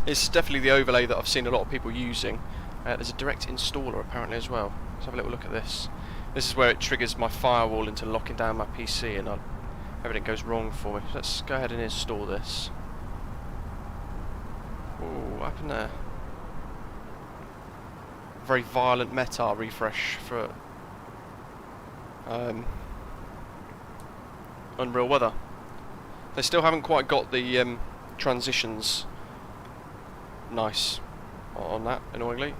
[SPEAKER 1] It's definitely the overlay that I've seen a lot of people using. There's a direct installer apparently as well. Let's have a little look at this. This is where it triggers my firewall into locking down my PC and everything goes wrong for me. Let's go ahead and install this. Ooh, what happened there? Very violent meta refresh for Unreal Weather. They still haven't quite got the transitions nice on that, annoyingly.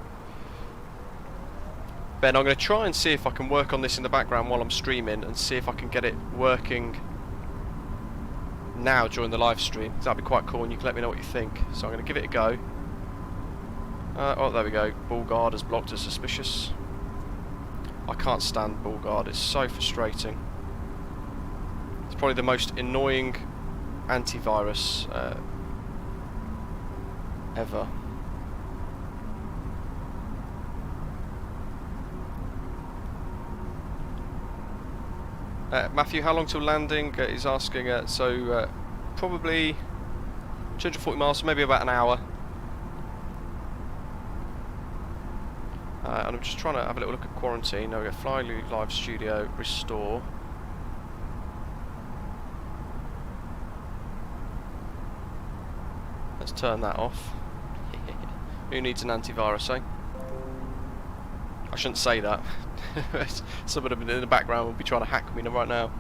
[SPEAKER 1] Ben, I'm going to try and see if I can work on this in the background while I'm streaming and see if I can get it working now during the live stream. That'd be quite cool, and you can let me know what you think. So I'm going to give it a go. Oh, there we go. Bull guard has blocked as suspicious. I can't stand bull guard. It's so frustrating. It's probably the most annoying antivirus ever. Matthew, how long till landing? He's asking. Probably 240 miles, so maybe about an hour. And I'm just trying to have a little look at quarantine. Now we go fly live studio, restore. Let's turn that off. Who needs an antivirus, eh? I shouldn't say that. Someone in the background will be trying to hack me right now.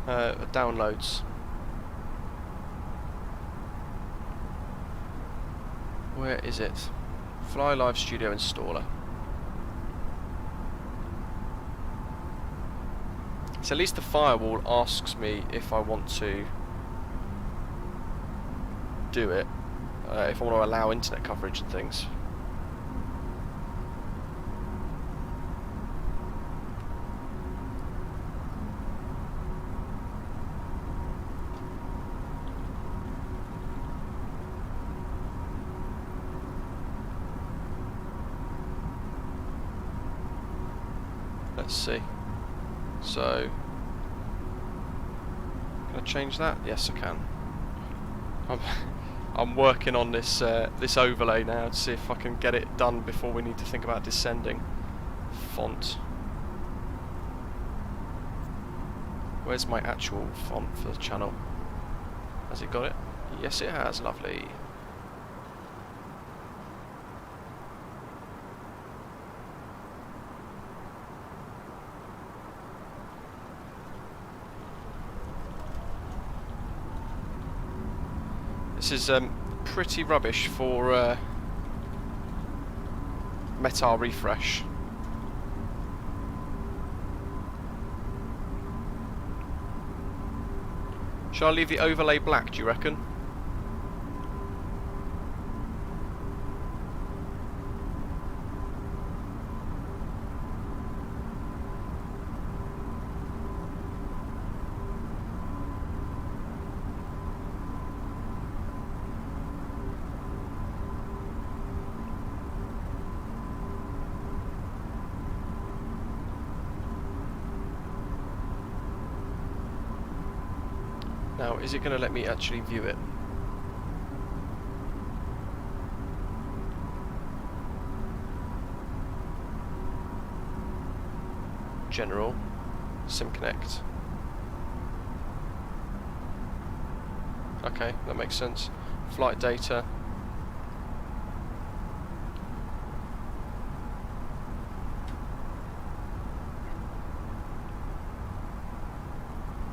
[SPEAKER 1] Downloads. Where is it? Fly Live Studio Installer. So at least the firewall asks me if I want to do it. If I want to allow internet coverage and things. Let's see. So, can I change that? Yes, I can. I'm working on this this overlay now to see if I can get it done before we need to think about descending. Font. Where's my actual font for the channel? Has it got it? Yes, it has. Lovely. This is pretty rubbish for Meta refresh. Shall I leave the overlay black, do you reckon? Now, is it going to let me actually view it? General, Sim Connect. Okay, that makes sense. Flight data.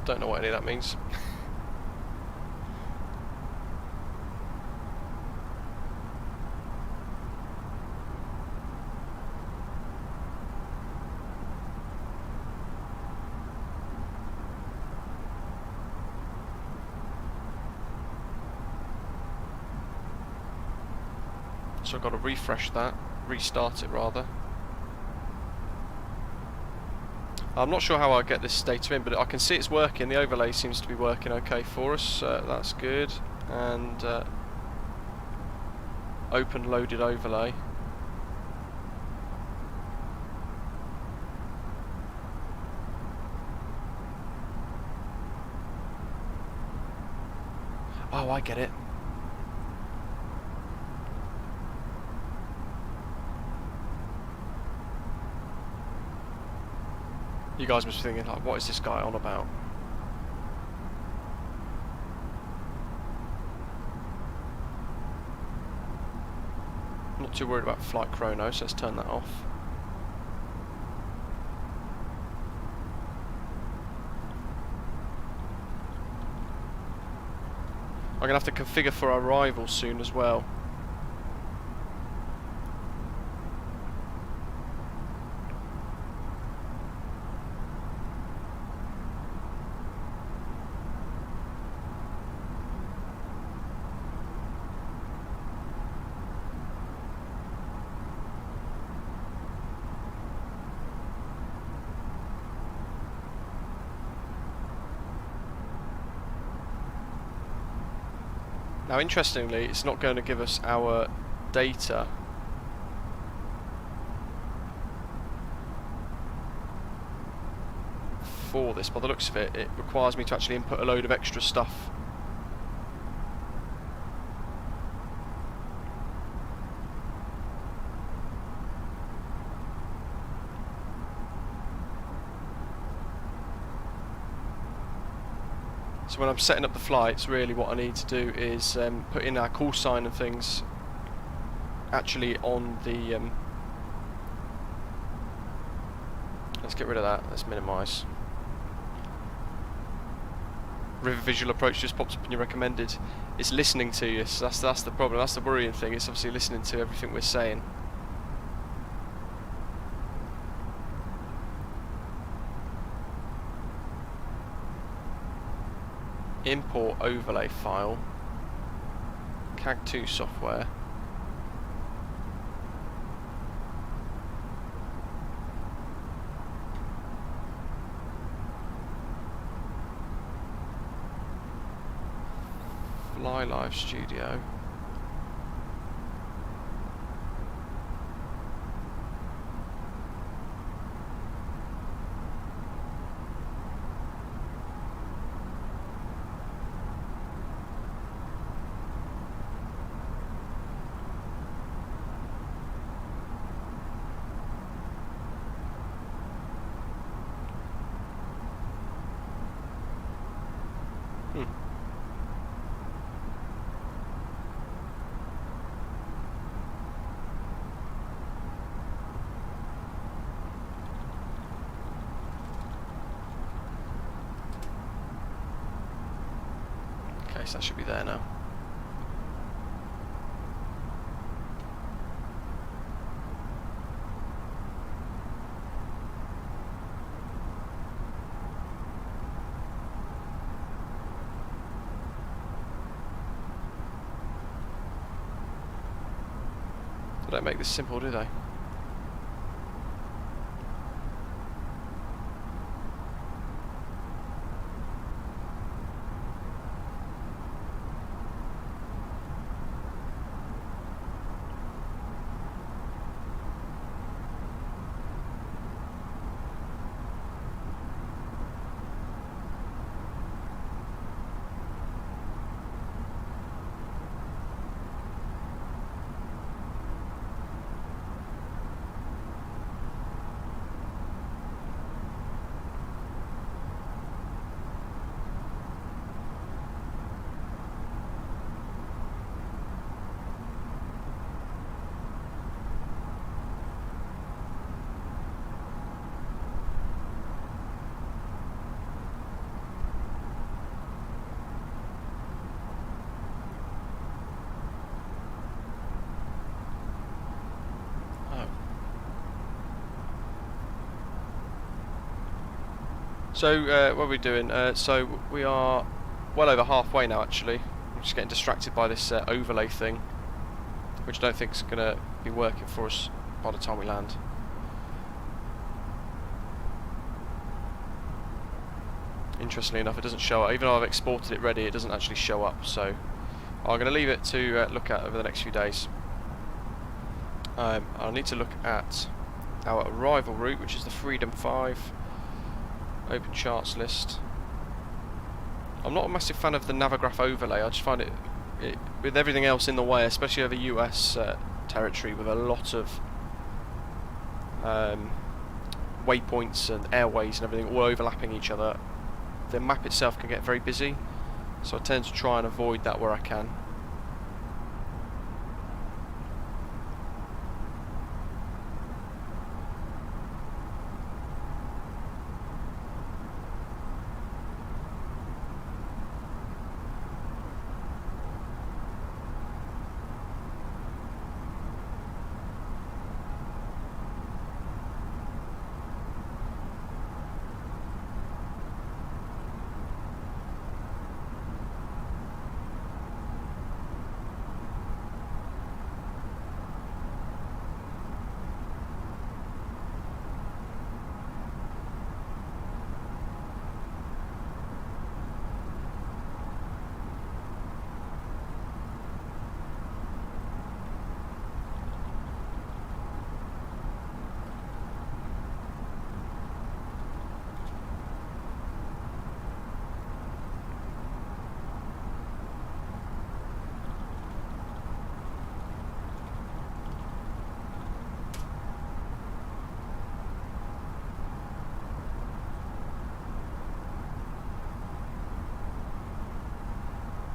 [SPEAKER 1] Don't know what any of that means. So I've got to refresh that, restart it rather. I'm not sure how I get this data in, but I can see it's working. The overlay seems to be working okay for us. That's good. And open loaded overlay. Oh, I get it. You guys must be thinking, like, what is this guy on about? I'm not too worried about flight chrono, so let's turn that off. I'm going to have to configure for arrival soon as well. Now, interestingly, it's not going to give us our data for this. By the looks of it, it requires me to actually input a load of extra stuff. So when I'm setting up the flights, really what I need to do is put in our call sign and things actually on the... let's get rid of that, let's minimise. River visual approach just pops up in your recommended. It's listening to you, so that's the problem, that's the worrying thing, it's obviously listening to everything we're saying. Import overlay file, CAG2 software. Fly Live Studio. Okay, so that should be there now. They don't make this simple, do they? So what are we doing? So we are well over halfway now actually. I'm just getting distracted by this overlay thing, which I don't think is going to be working for us by the time we land. Interestingly enough, it doesn't show up. Even though I've exported it ready, it doesn't actually show up. So I'm going to leave it to look at over the next few days. I'll need to look at our arrival route, which is the Freedom 5 open charts list. I'm not a massive fan of the Navigraph overlay. I just find it with everything else in the way, especially over US territory with a lot of waypoints and airways and everything all overlapping each other. The map itself can get very busy, so I tend to try and avoid that where I can.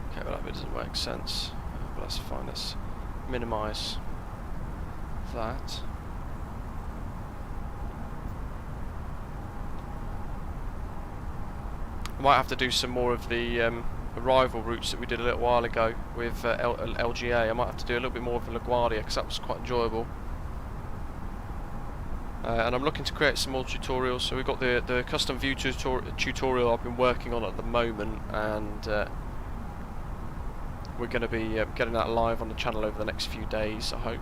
[SPEAKER 1] Okay, well that bit doesn't make sense, but that's fine. Let's minimise that. I might have to do some more of the arrival routes that we did a little while ago with LGA. I might have to do a little bit more of the LaGuardia because that was quite enjoyable. And I'm looking to create some more tutorials. So we've got the custom view tutorial I've been working on at the moment, and we're going to be getting that live on the channel over the next few days, I hope.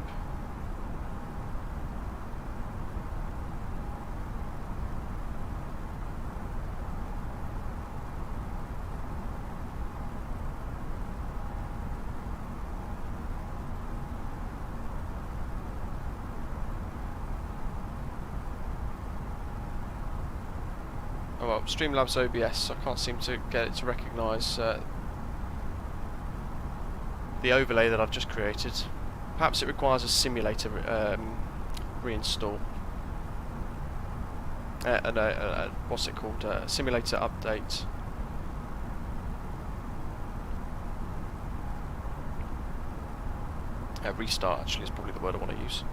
[SPEAKER 1] Oh well, Streamlabs OBS, I can't seem to get it to recognise the overlay that I've just created. Perhaps it requires a simulator reinstall. What's it called? Simulator update. Restart actually is probably the word I want to use.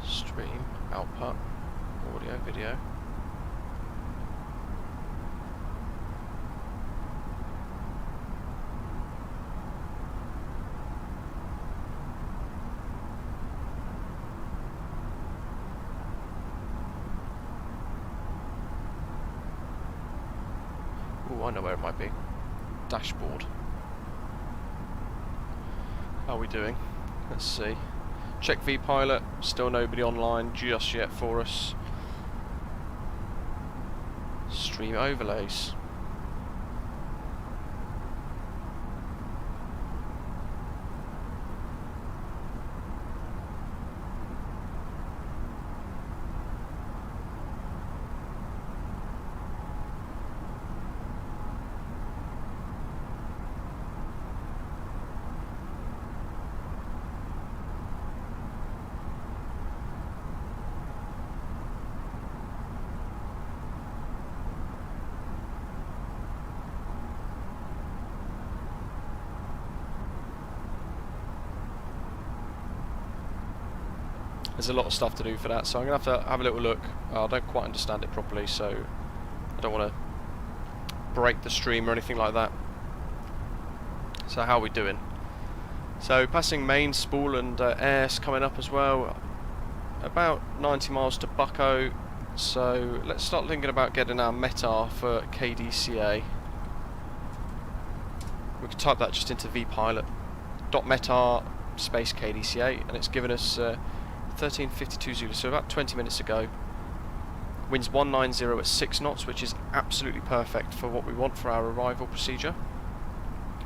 [SPEAKER 1] Stream, output, audio, video. Oh, I know where it might be. Dashboard. How are we doing? Let's see. Check vPilot. Still nobody online just yet for us. Stream overlays. There's a lot of stuff to do for that, so I'm going to have to have a little look. I don't quite understand it properly, so I don't want to break the stream or anything like that. So how are we doing? So passing main, spool and airs coming up as well. About 90 miles to Bucko. So let's start thinking about getting our METAR for KDCA. We could type that just into vPilot. .METAR space KDCA, and it's given us 13:52 Zulu, so about 20 minutes ago. Winds 190 at 6 knots, which is absolutely perfect for what we want for our arrival procedure.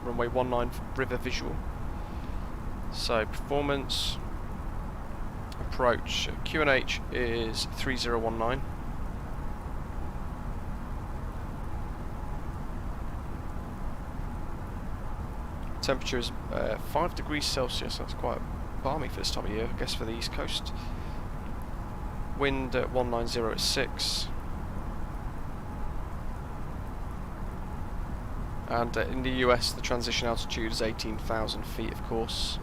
[SPEAKER 1] Runway 19 river visual. So performance, approach, QNH is 3019. Temperature is 5 degrees Celsius, that's quite balmy for this time of year, I guess, for the East Coast. Wind at 190 at 6. And in the US, the transition altitude is 18,000 feet, of course.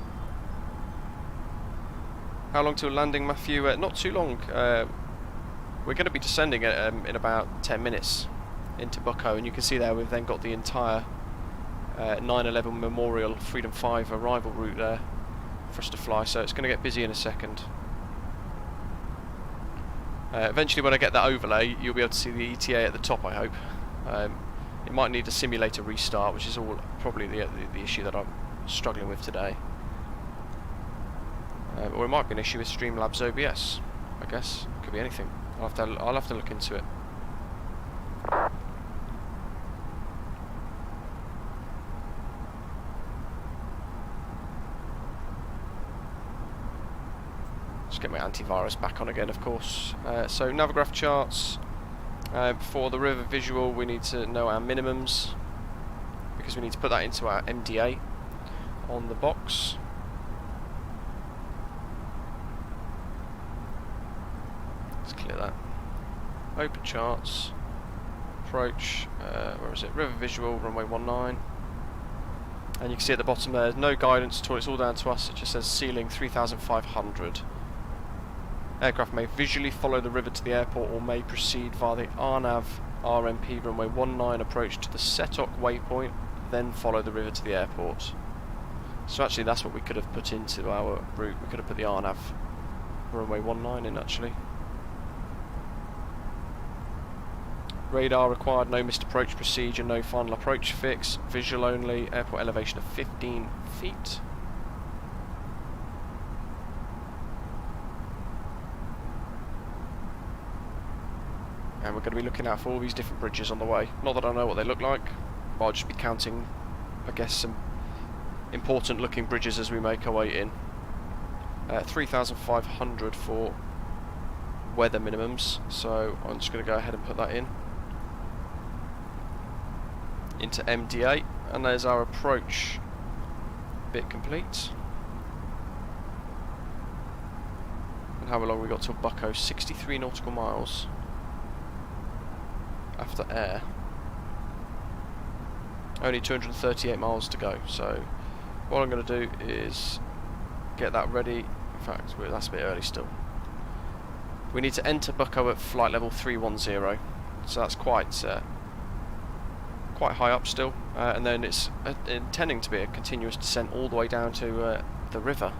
[SPEAKER 1] How long till landing, Matthew? Not too long. We're going to be descending in about 10 minutes into Bucko, and you can see there we've then got the entire 9/11 Memorial Freedom 5 arrival route there for us to fly, so it's going to get busy in a second. Eventually, when I get that overlay, you'll be able to see the ETA at the top, I hope. It might need a simulator restart, which is all probably the issue that I'm struggling with today. Or it might be an issue with Streamlabs OBS, I guess. Could be anything. I'll have to look into it. Get my antivirus back on again, of course. So Navigraph charts. For the river visual, we need to know our minimums, because we need to put that into our MDA on the box. Let's clear that. Open charts. Approach. Where is it? River visual, runway 19. And you can see at the bottom there's no guidance at all. It's all down to us. It just says ceiling 3,500. Aircraft may visually follow the river to the airport or may proceed via the RNAV RMP runway 19 approach to the SETOC waypoint, then follow the river to the airport. So actually that's what we could have put into our route. We could have put the RNAV runway 19 in actually. Radar required, no missed approach procedure, no final approach fix, visual only, airport elevation of 15 feet. And we're going to be looking out for all these different bridges on the way. Not that I know what they look like, but I'll just be counting, I guess, some important looking bridges as we make our way in. 3,500 for weather minimums, so I'm just going to go ahead and put that in. Into MDA, and there's our approach bit complete. And how long have we got till Bucko? 63 nautical miles. After air. Only 238 miles to go, so what I'm going to do is get that ready. In fact, that's a bit early still. We need to enter Bucko at flight level 310, so that's quite high up still, and then it's intending to be a continuous descent all the way down to the river.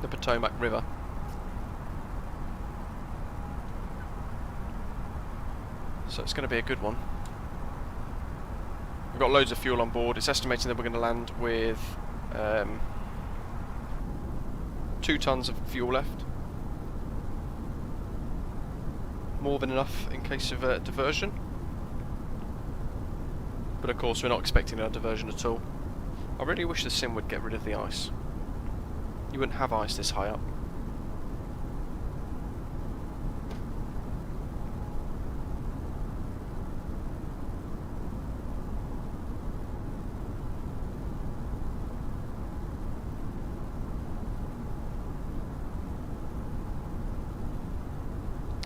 [SPEAKER 1] The Potomac River. So it's going to be a good one. We've got loads of fuel on board. It's estimating that we're going to land with 2 tons of fuel left. More than enough in case of a diversion. But of course we're not expecting a diversion at all. I really wish the sim would get rid of the ice. You wouldn't have ice this high up.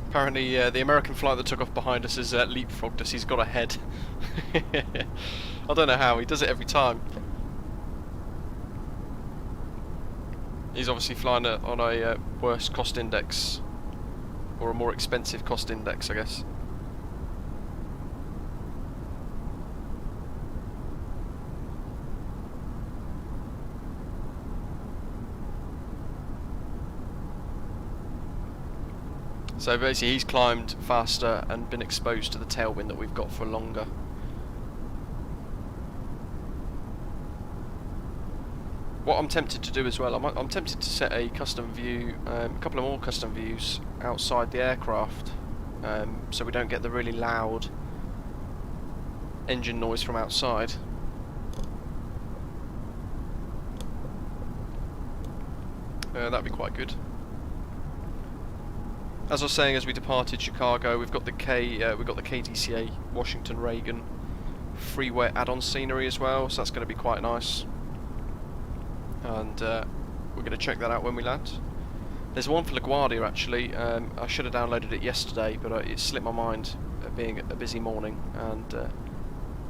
[SPEAKER 1] Apparently the American flight that took off behind us has leapfrogged us. He's got ahead. I don't know how, he does it every time. He's obviously flying on a worse cost index, or a more expensive cost index, I guess. So basically he's climbed faster and been exposed to the tailwind that we've got for longer. What I'm tempted to do as well, I'm tempted to set a custom view, a couple of more custom views outside the aircraft, so we don't get the really loud engine noise from outside. That'd be quite good. As I was saying, as we departed Chicago, we've got the KDCA Washington Reagan freeway add-on scenery as well, so that's going to be quite nice. And we're going to check that out when we land. There's one for LaGuardia actually. I should have downloaded it yesterday, but it slipped my mind, being a busy morning. And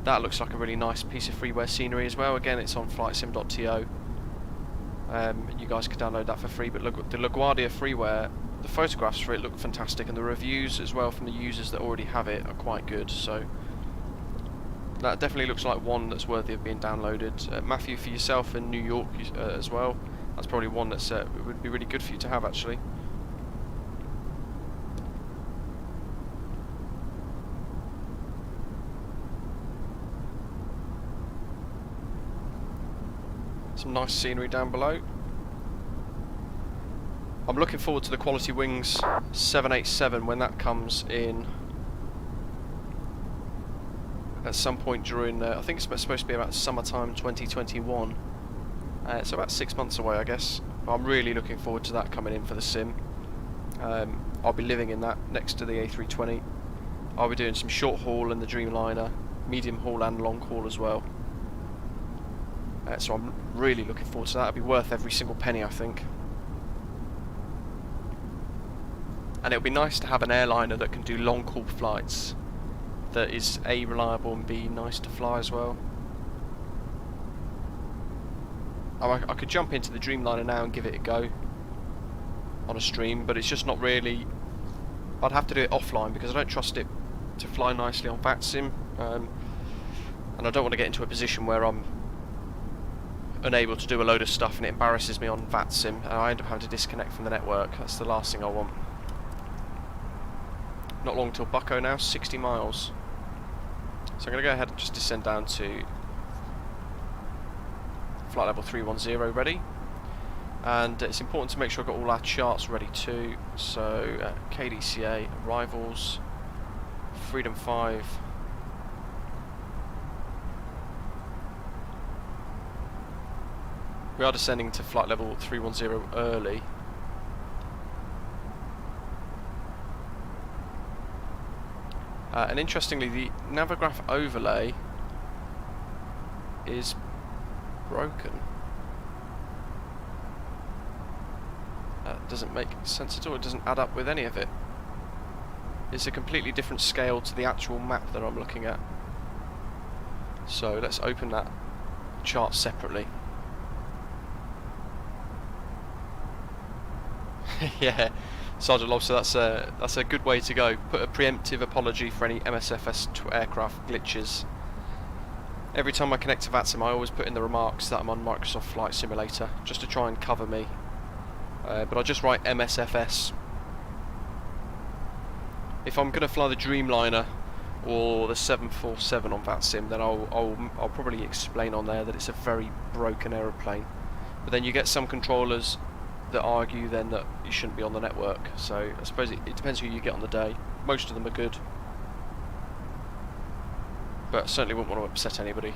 [SPEAKER 1] that looks like a really nice piece of freeware scenery as well. Again, it's on flightsim.to. You guys can download that for free. But the LaGuardia freeware, the photographs for it look fantastic, and the reviews as well from the users that already have it are quite good. So that definitely looks like one that's worthy of being downloaded. Matthew, for yourself in New York as well, that's probably one that's would be really good for you to have actually. Some nice scenery down below. I'm looking forward to the Quality Wings 787 when that comes in at some point during, I think it's supposed to be about summertime 2021. It's about 6 months away, I guess. I'm really looking forward to that coming in for the sim. I'll be living in that next to the A320. I'll be doing some short haul in the Dreamliner, medium haul and long haul as well. So I'm really looking forward to that. It'll be worth every single penny, I think. And it'll be nice to have an airliner that can do long haul flights, that is A, reliable, and B, nice to fly as well. I could jump into the Dreamliner now and give it a go on a stream, but it's just not really. I'd have to do it offline because I don't trust it to fly nicely on VATSIM, and I don't want to get into a position where I'm unable to do a load of stuff and it embarrasses me on VATSIM and I end up having to disconnect from the network. That's the last thing I want. Not long till Bucko now, 60 miles. So I'm going to go ahead and just descend down to flight level 310 ready. And it's important to make sure I've got all our charts ready too. So KDCA, arrivals, Freedom 5. We are descending to flight level 310 early. And interestingly, the Navigraph overlay is broken. That doesn't make sense at all. It doesn't add up with any of it. It's a completely different scale to the actual map that I'm looking at. So let's open that chart separately. Yeah, Sergeant Lobster, that's a good way to go. Put a preemptive apology for any MSFS aircraft glitches. Every time I connect to VATSIM, I always put in the remarks that I'm on Microsoft Flight Simulator, just to try and cover me. But I just write MSFS. If I'm going to fly the Dreamliner or the 747 on VATSIM, then I'll probably explain on there that it's a very broken aeroplane. But then you get some controllers that argue then that you shouldn't be on the network. So I suppose it depends who you get on the day. Most of them are good, but certainly wouldn't want to upset anybody.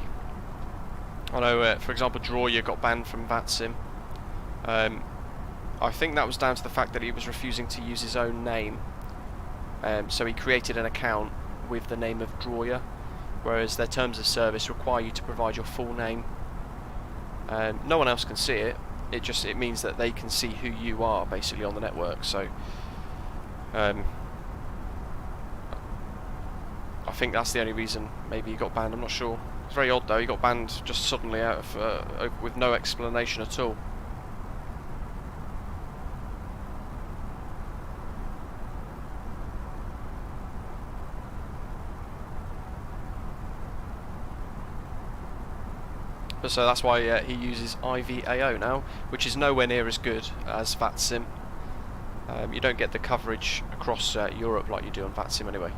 [SPEAKER 1] I know, for example, Drawyer got banned from VATSIM. I think that was down to the fact that he was refusing to use his own name. So he created an account with the name of Drawyer, whereas their terms of service require you to provide your full name. No one else can see it. It means that they can see who you are basically on the network. So I think that's the only reason maybe he got banned. I'm not sure. It's very odd though. He got banned just suddenly out of with no explanation at all. But so that's why he uses IVAO now, which is nowhere near as good as VATSIM. You don't get the coverage across Europe like you do on VATSIM anyway.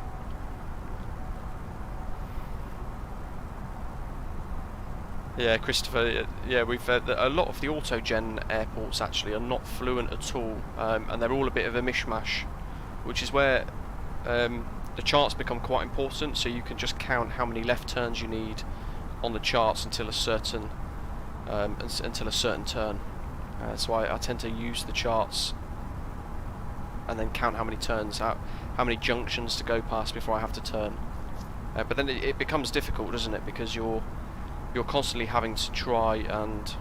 [SPEAKER 1] Yeah, Christopher. Yeah, we've a lot of the autogen airports actually are not fluent at all, and they're all a bit of a mishmash, which is where the charts become quite important. So you can just count how many left turns you need on the charts until a certain turn. So I tend to use the charts and then count how many turns, how many junctions to go past before I have to turn. But then it becomes difficult, doesn't it? Because you're constantly having to try and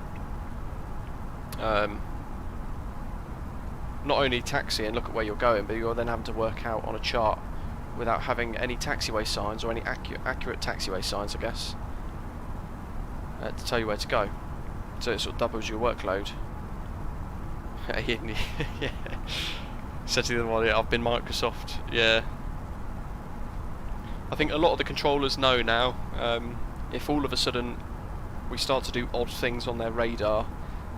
[SPEAKER 1] not only taxi and look at where you're going, but you're then having to work out on a chart without having any taxiway signs or any accurate taxiway signs, I guess. To tell you where to go, so it sort of doubles your workload. Yeah. Said to the other one, yeah, I've been Microsoft. Yeah, I think a lot of the controllers know now. If all of a sudden we start to do odd things on their radar,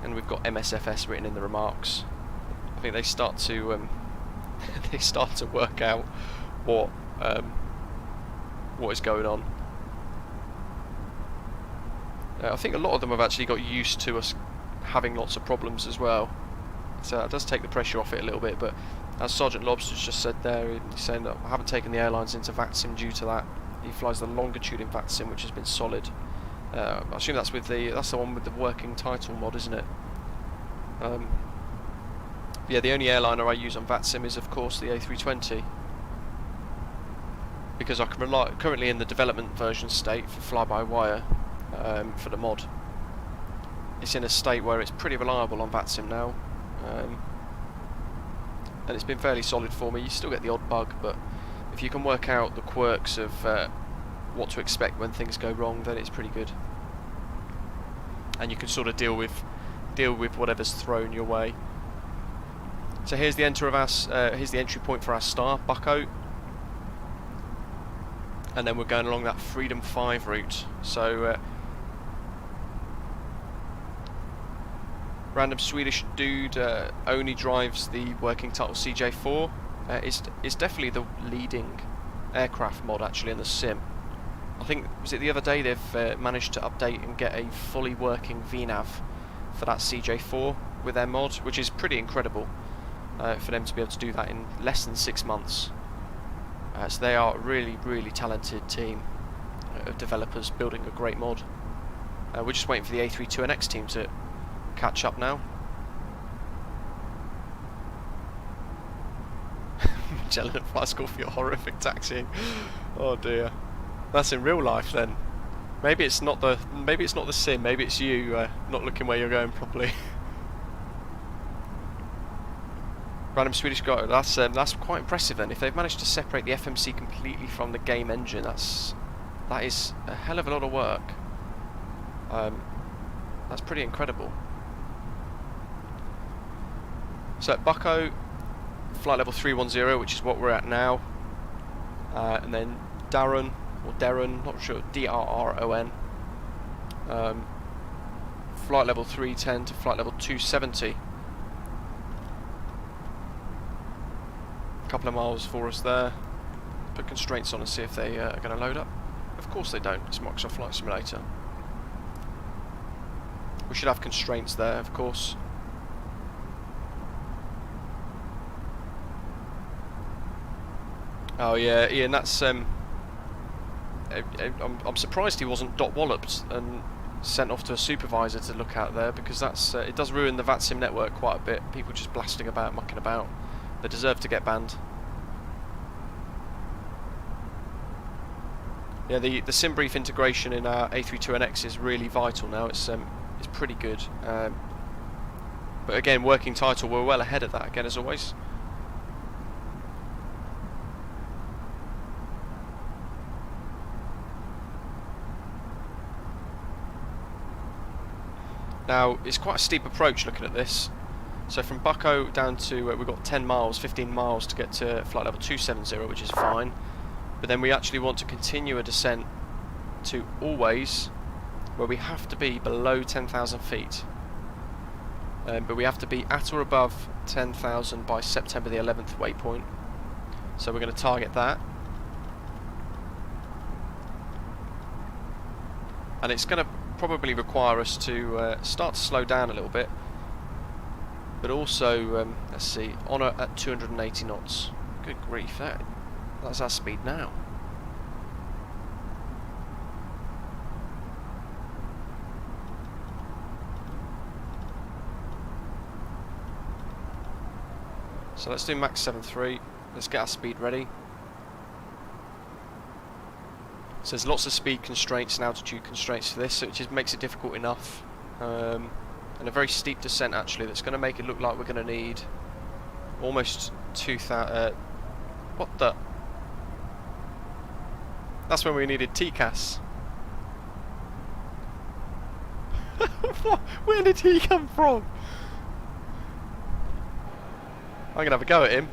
[SPEAKER 1] and we've got MSFS written in the remarks, I think they start to work out what is going on. I think a lot of them have actually got used to us having lots of problems as well, so that does take the pressure off it a little bit. But as Sergeant Lobster's just said there, he's saying that I haven't taken the airlines into VATSIM due to that. He flies the longitude in VATSIM, which has been solid. I assume that's the one with the working title mod, isn't it? Yeah, the only airliner I use on VATSIM is of course the A320, because I can rely currently in the development version state for fly-by-wire. For the mod, it's in a state where it's pretty reliable on VATSIM now, and it's been fairly solid for me. You still get the odd bug, but if you can work out the quirks of what to expect when things go wrong, then it's pretty good, and you can sort of deal with whatever's thrown your way. So here's the here's the entry point for our star, Bucko, and then we're going along that Freedom 5 route. So random Swedish dude only drives the working title CJ4. Is definitely the leading aircraft mod actually in the sim. I think, was it the other day they've managed to update and get a fully working VNAV for that CJ4 with their mod, which is pretty incredible for them to be able to do that in less than 6 months. So they are a really, really talented team of developers building a great mod. We're just waiting for the A320neo team to catch up now. Magellan at flight school for your horrific taxiing. Oh dear, that's in real life then. Maybe it's not the sim. Maybe it's you not looking where you're going properly. Random Swedish guy. That's quite impressive then. If they've managed to separate the FMC completely from the game engine, that is a hell of a lot of work. That's pretty incredible. So at Bucko, flight level 310, which is what we're at now, and then Darren, not sure, DRRON, flight level 310 to flight level 270. A couple of miles for us there. put constraints on and see if they are going to load up. Of course they don't, it's Microsoft Flight Simulator. We should have constraints there, of course. Oh yeah, Ian, that's I'm surprised he wasn't dot walloped and sent off to a supervisor to look at there, because that's it does ruin the VATSIM network quite a bit. People just blasting about, mucking about. They deserve to get banned. Yeah, the SimBrief integration in our A320neo is really vital now. It's pretty good. But again, working title, we're well ahead of that again as always. Now, it's quite a steep approach looking at this. So from Bucko down to, we've got 10 miles, 15 miles to get to flight level 270, which is fine. But then we actually want to continue a descent to Always, where we have to be below 10,000 feet. But we have to be at or above 10,000 by September the 11th waypoint. So we're going to target that. And it's going to probably require us to start to slow down a little bit, but also let's see, on at 280 knots. Good grief, that's our speed now. So let's do max 7.3. Let's get our speed ready. So there's lots of speed constraints and altitude constraints for this, so it just makes it difficult enough. And a very steep descent actually, that's going to make it look like we're going to need almost 2,000. What the? That's when we needed TCAS. Where did he come from? I'm going to have a go at him.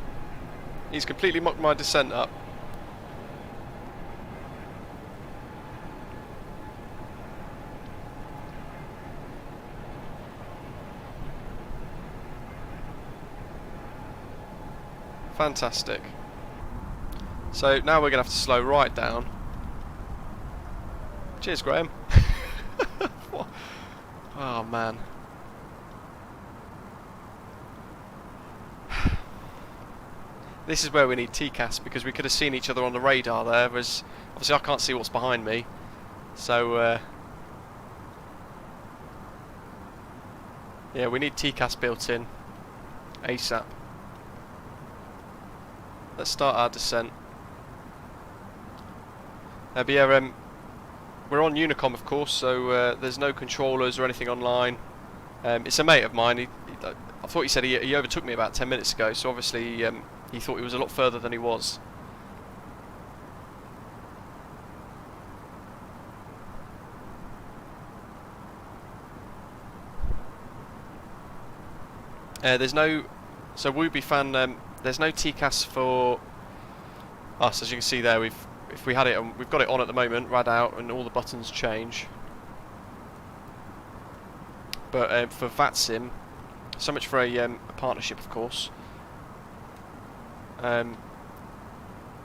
[SPEAKER 1] He's completely mocked my descent up. Fantastic. So now we're going to have to slow right down. Cheers, Graham. Oh man. This is where we need TCAS, because we could have seen each other on the radar there, whereas obviously I can't see what's behind me. So yeah, we need TCAS built in ASAP. Let's start our descent. But yeah, we're on Unicom of course, so there's no controllers or anything online. It's a mate of mine. I thought he said he overtook me about 10 minutes ago, so obviously he thought he was a lot further than he was. There's no, so Wooby fan, there's no TCAS for us, as you can see there. If we had it, we've got it on at the moment, rad out, and all the buttons change. But for VATSIM, so much for a partnership, of course.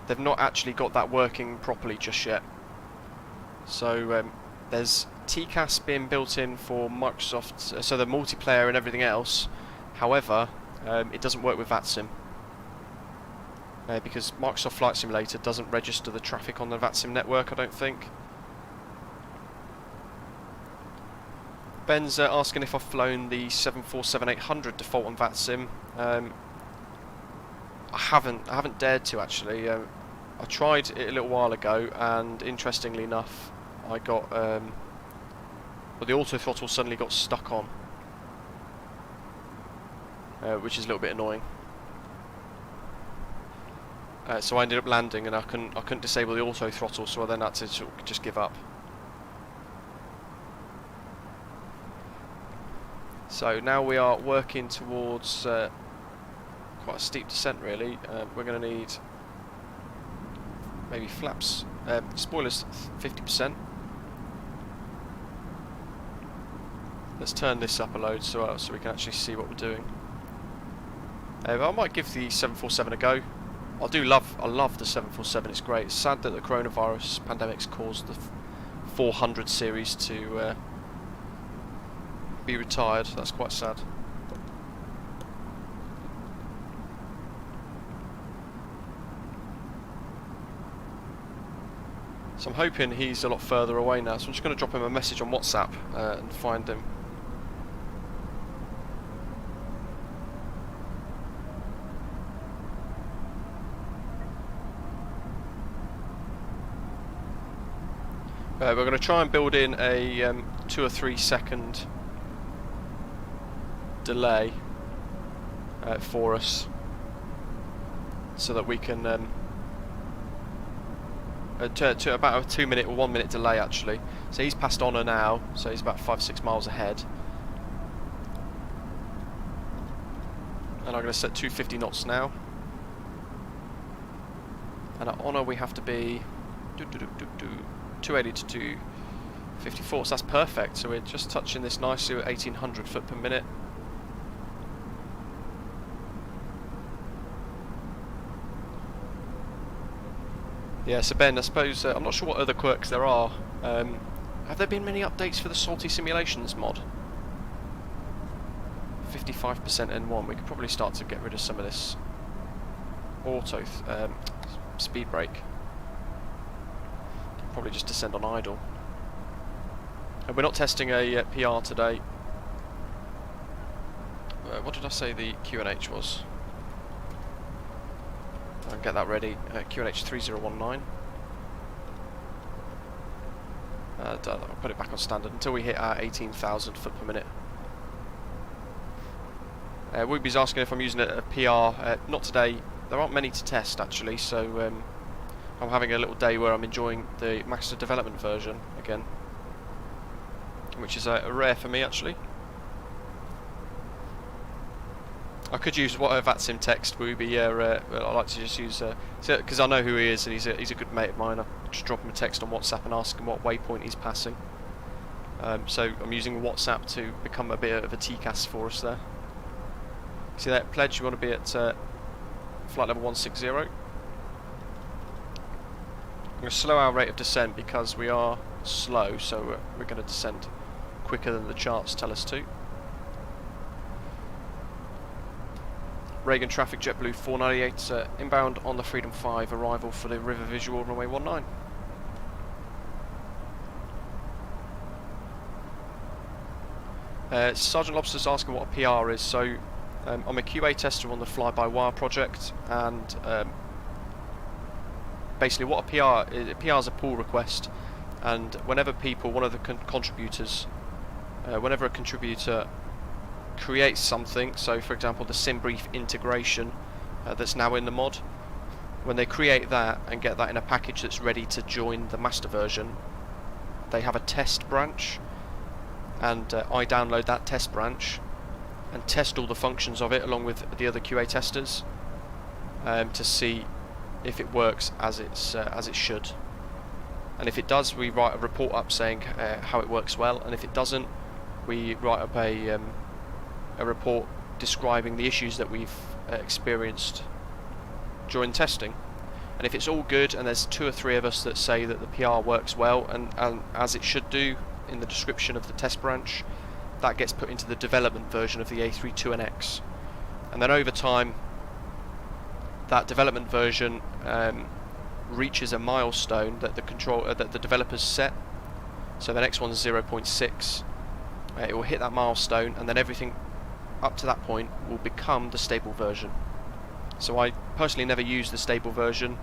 [SPEAKER 1] They've not actually got that working properly just yet. So there's TCAS being built in for Microsoft, so the multiplayer and everything else. However, it doesn't work with VATSIM. Because Microsoft Flight Simulator doesn't register the traffic on the VATSIM network, I don't think. Ben's asking if I've flown the 747-800 default on VATSIM. I haven't dared to actually. I tried it a little while ago, and interestingly enough, I got well, the auto throttle suddenly got stuck on, which is a little bit annoying. So I ended up landing, and I couldn't disable the auto throttle, so I then had to sort of just give up. So now we are working towards quite a steep descent, really. We're going to need maybe flaps, spoilers 50%. Let's turn this up a load so we can actually see what we're doing. I might give the 747 a go. I love the 747. It's great. It's sad that the coronavirus pandemic's caused the 400 series to be retired. That's quite sad. So I'm hoping he's a lot further away now, so I'm just going to drop him a message on WhatsApp and find him. We're going to try and build in a 2 or 3 second delay for us, so that we can to about a 2 minute or 1 minute delay actually. So he's passed on her now, so he's about 5-6 miles ahead. And I'm going to set 250 knots now. And at honour we have to be 280 to 254, so that's perfect. So we're just touching this nicely at 1800 foot per minute. Yeah, so Ben, I suppose, I'm not sure what other quirks there are. Have there been many updates for the Salty Simulations mod? 55% N1, we could probably start to get rid of some of this auto speed brake. Probably just descend on idle. And we're not testing a PR today. What did I say the QNH was? I'll get that ready. QNH 3019. I'll put it back on standard until we hit our 18,000 foot per minute. Wooby's asking if I'm using a PR. Not today. There aren't many to test actually, so I'm having a little day where I'm enjoying the master development version again, which is rare for me actually. I could use what a VATSIM text, Wooby. I like to just use because I know who he is and he's a good mate of mine. I just drop him a text on WhatsApp and ask him what waypoint he's passing. So I'm using WhatsApp to become a bit of a TCAS for us there. See that pledge? You want to be at flight level 160. I'm going to slow our rate of descent because we are slow, so we're going to descend quicker than the charts tell us to. Reagan traffic JetBlue 498 inbound on the Freedom 5, arrival for the River Visual runway 19. Sergeant Lobster's asking what a PR is. So I'm a QA tester on the fly-by-wire project, and basically what a PR is, is a pull request, and whenever one of the contributors, whenever a contributor creates something, so for example the SimBrief integration that's now in the mod, when they create that and get that in a package that's ready to join the master version, they have a test branch, and I download that test branch and test all the functions of it along with the other QA testers to see if it works as it should. And if it does, we write a report up saying how it works well, and if it doesn't, we write up a report describing the issues that we've experienced during testing. And if it's all good and there's 2 or 3 of us that say that the PR works well and as it should do in the description of the test branch, that gets put into the development version of the A320neo. And then over time that development version reaches a milestone that the developers set. So the next one's 0.6. It will hit that milestone, and then everything up to that point will become the stable version. So I personally never use the stable version.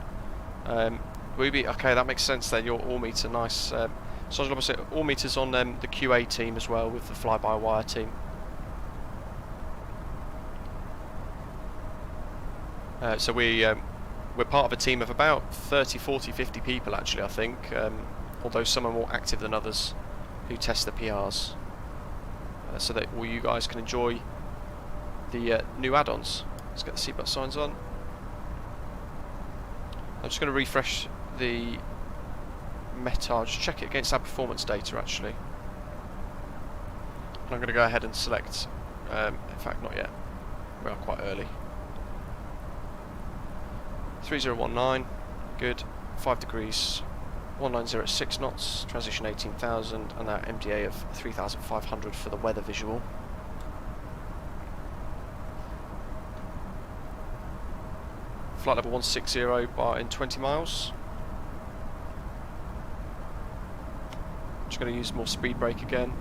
[SPEAKER 1] Ruby, okay, that makes sense then. Your all meter, nice. So I was going to say all meters on the QA team as well with the fly-by-wire team. So we're part of a team of about 30, 40, 50 people actually, I think. Although some are more active than others who test the PRs. So that all you guys can enjoy the new add-ons. Let's get the seatbelt signs on. I'm just going to refresh the METAR, just check it against our performance data actually. And I'm going to go ahead and select, in fact not yet, we are quite early. 3019, good, 5 degrees, 190 at 6 knots, transition 18,000, and that MDA of 3,500 for the weather visual. Flight level 160 in 20 miles. Just going to use more speed brake again.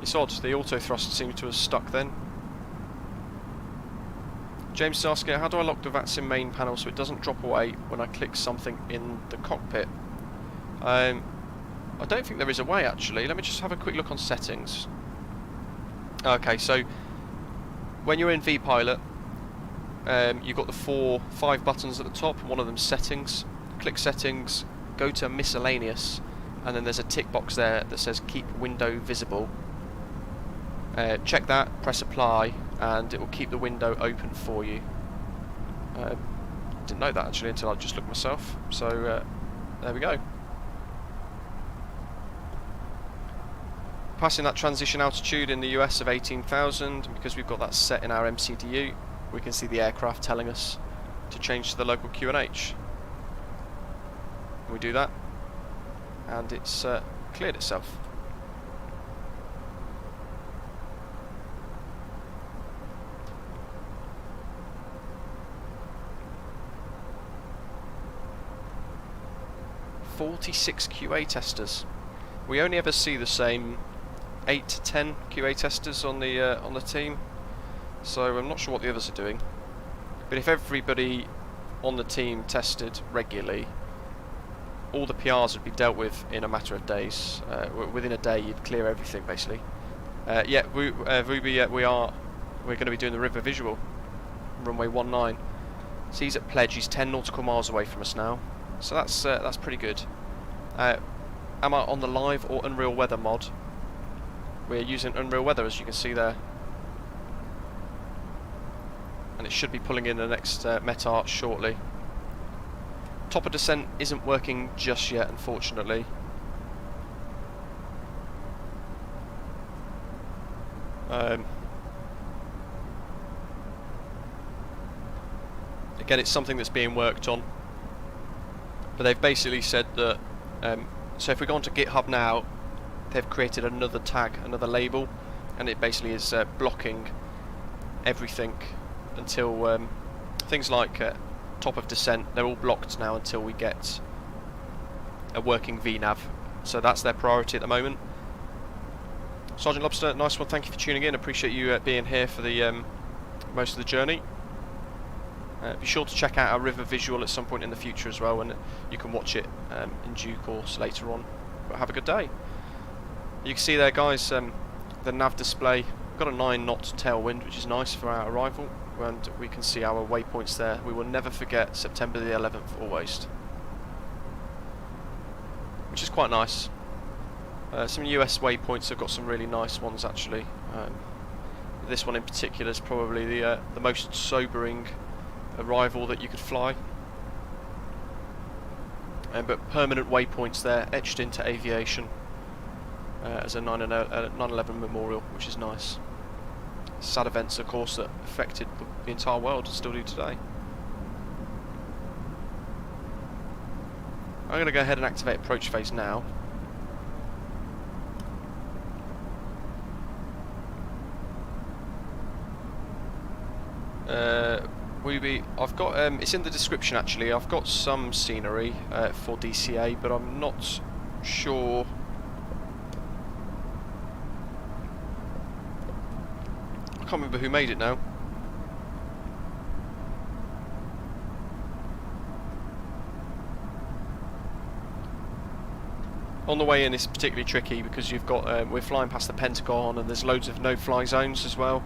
[SPEAKER 1] It's odd, the auto thrust seems to have stuck then. James is asking, how do I lock the VATSIM main panel so it doesn't drop away when I click something in the cockpit? I don't think there is a way actually. Let me just have a quick look on settings. Okay, so when you're in vPilot, you've got the 5 buttons at the top. One of them settings. Click settings, go to miscellaneous, and then there's a tick box there that says keep window visible. Check that, press apply, and it will keep the window open for you. Didn't know that actually until I just looked myself. So there we go. Passing that transition altitude in the US of 18,000, because we've got that set in our MCDU, we can see the aircraft telling us to change to the local QNH. We do that, and it's cleared itself. "46 QA testers. We only ever see the same 8 to 10 QA testers on the team, so I'm not sure what the others are doing. But if everybody on the team tested regularly, all the PRs would be dealt with in a matter of days. Within a day, you'd clear everything basically. Yeah, Ruby, we're going to be doing the river visual, runway 19. So he's at Pledge. He's 10 nautical miles away from us now, so that's pretty good. Am I on the live or Unreal Weather mod? We're using Unreal Weather, as you can see there, and it should be pulling in the next METART shortly. Top of descent isn't working just yet, unfortunately. Again, it's something that's being worked on, but they've basically said that so if we go onto GitHub now, they've created another tag, another label, and it basically is blocking everything until things like top of descent, they're all blocked now until we get a working VNav. So that's their priority at the moment. Sergeant Lobster, nice one, thank you for tuning in. Appreciate you being here for the most of the journey. Be sure to check out our river visual at some point in the future as well, and you can watch it in due course later on. But have a good day. You can see there, guys, the nav display. We've got a 9-knot tailwind, which is nice for our arrival, and we can see our waypoints there. We will never forget September the 11th, always, which is quite nice. Some US waypoints have got some really nice ones actually. This one in particular is probably the most sobering arrival that you could fly. But permanent waypoints there, etched into aviation as a 9/11 memorial, which is nice. Sad events, of course, that affected the entire world and still do today. I'm going to go ahead and activate approach phase now. I've got it's in the description actually. I've got some scenery for DCA, but I'm not sure. I can't remember who made it now. On the way in it's particularly tricky because you've got we're flying past the Pentagon and there's loads of no-fly zones as well.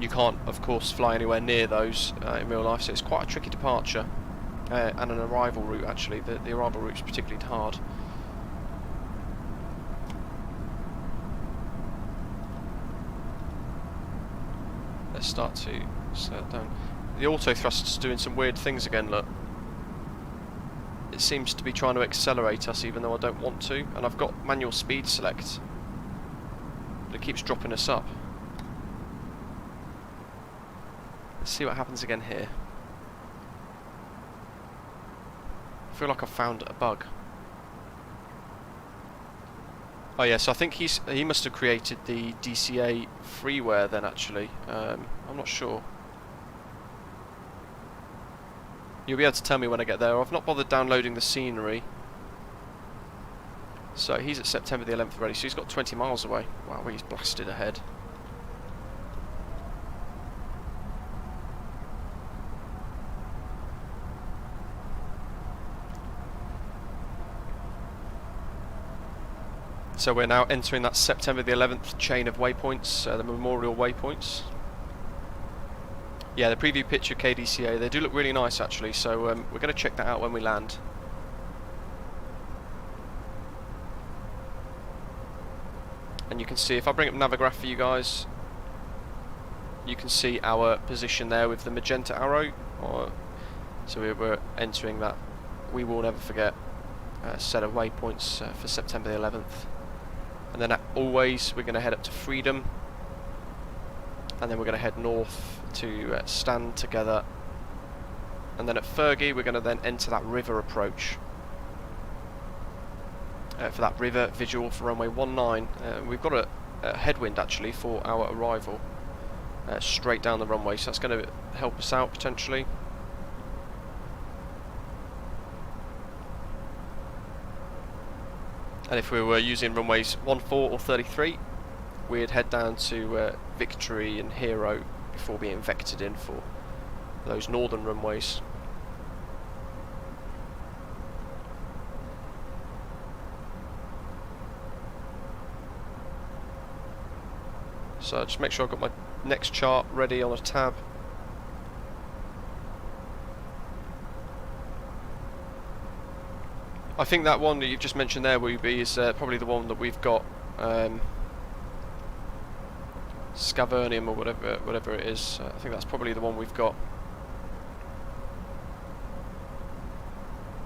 [SPEAKER 1] You can't, of course, fly anywhere near those in real life, so it's quite a tricky departure and an arrival route. Actually, the arrival route is particularly hard. Let's start to slow down. The auto thrust's doing some weird things again. Look, it seems to be trying to accelerate us, even though I don't want to, and I've got manual speed select. But it keeps dropping us up. Let's see what happens again here. I feel like I've found a bug. Oh yes, I think he must have created the DCA freeware then actually. I'm not sure. You'll be able to tell me when I get there. I've not bothered downloading the scenery. So he's at September the 11th already, so he's got 20 miles away. Wow, he's blasted ahead. So we're now entering that September the 11th chain of waypoints, the memorial waypoints. Yeah, the preview picture KDCA, they do look really nice actually, so we're going to check that out when we land. And you can see, if I bring up Navigraph for you guys, you can see our position there with the magenta arrow. So we're entering that we will never forget set of waypoints for September the 11th. And then always we're going to head up to Freedom, and then we're going to head north to Stand Together, and then at Fergie we're going to then enter that river approach for that river visual for runway 19. We've got a headwind actually for our arrival straight down the runway, so that's going to help us out potentially. And if we were using runways 14 or 33, we'd head down to Victory and Hero before being vectored in for those northern runways. So just make sure I've got my next chart ready on a tab. I think that one that you've just mentioned there, Wooby, is probably the one that we've got, Scavernium or whatever it is. I think that's probably the one we've got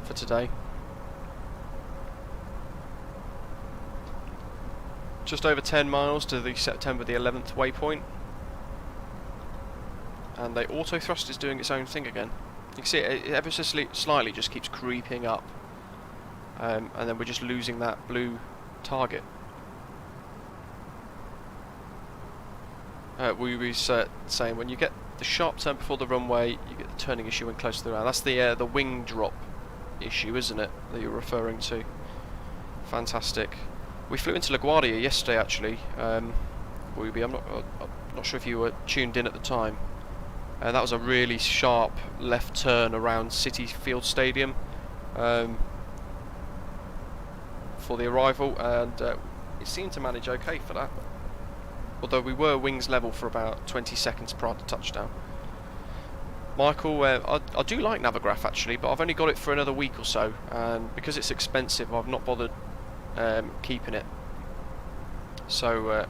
[SPEAKER 1] for today. Just over 10 miles to the September the 11th waypoint, and the auto thrust is doing its own thing again. You can see it ever so slightly just keeps creeping up. And then we're just losing that blue target. We were saying when you get the sharp turn before the runway, you get the turning issue when close to the ground. That's the wing drop issue, isn't it, that you're referring to? Fantastic. We flew into LaGuardia yesterday, actually. I'm not sure if you were tuned in at the time. That was a really sharp left turn around City Field Stadium. For the arrival, and it seemed to manage okay for that, although we were wings level for about 20 seconds prior to touchdown. Michael, I do like Navigraph actually, but I've only got it for another week or so, and because it's expensive I've not bothered keeping it. So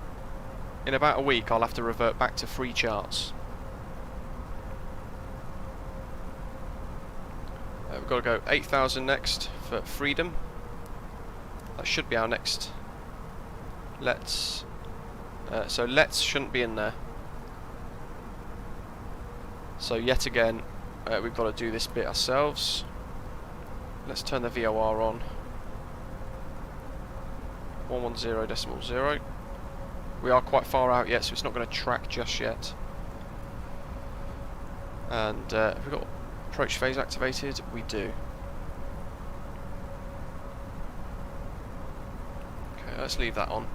[SPEAKER 1] in about a week I'll have to revert back to free charts. We've got to go 8,000 next for Freedom. That should be our next. So let's shouldn't be in there. So yet again, we've got to do this bit ourselves. Let's turn the VOR on. 110.0. We are quite far out yet, so it's not going to track just yet. And have we got approach phase activated? We do. Let's leave that on.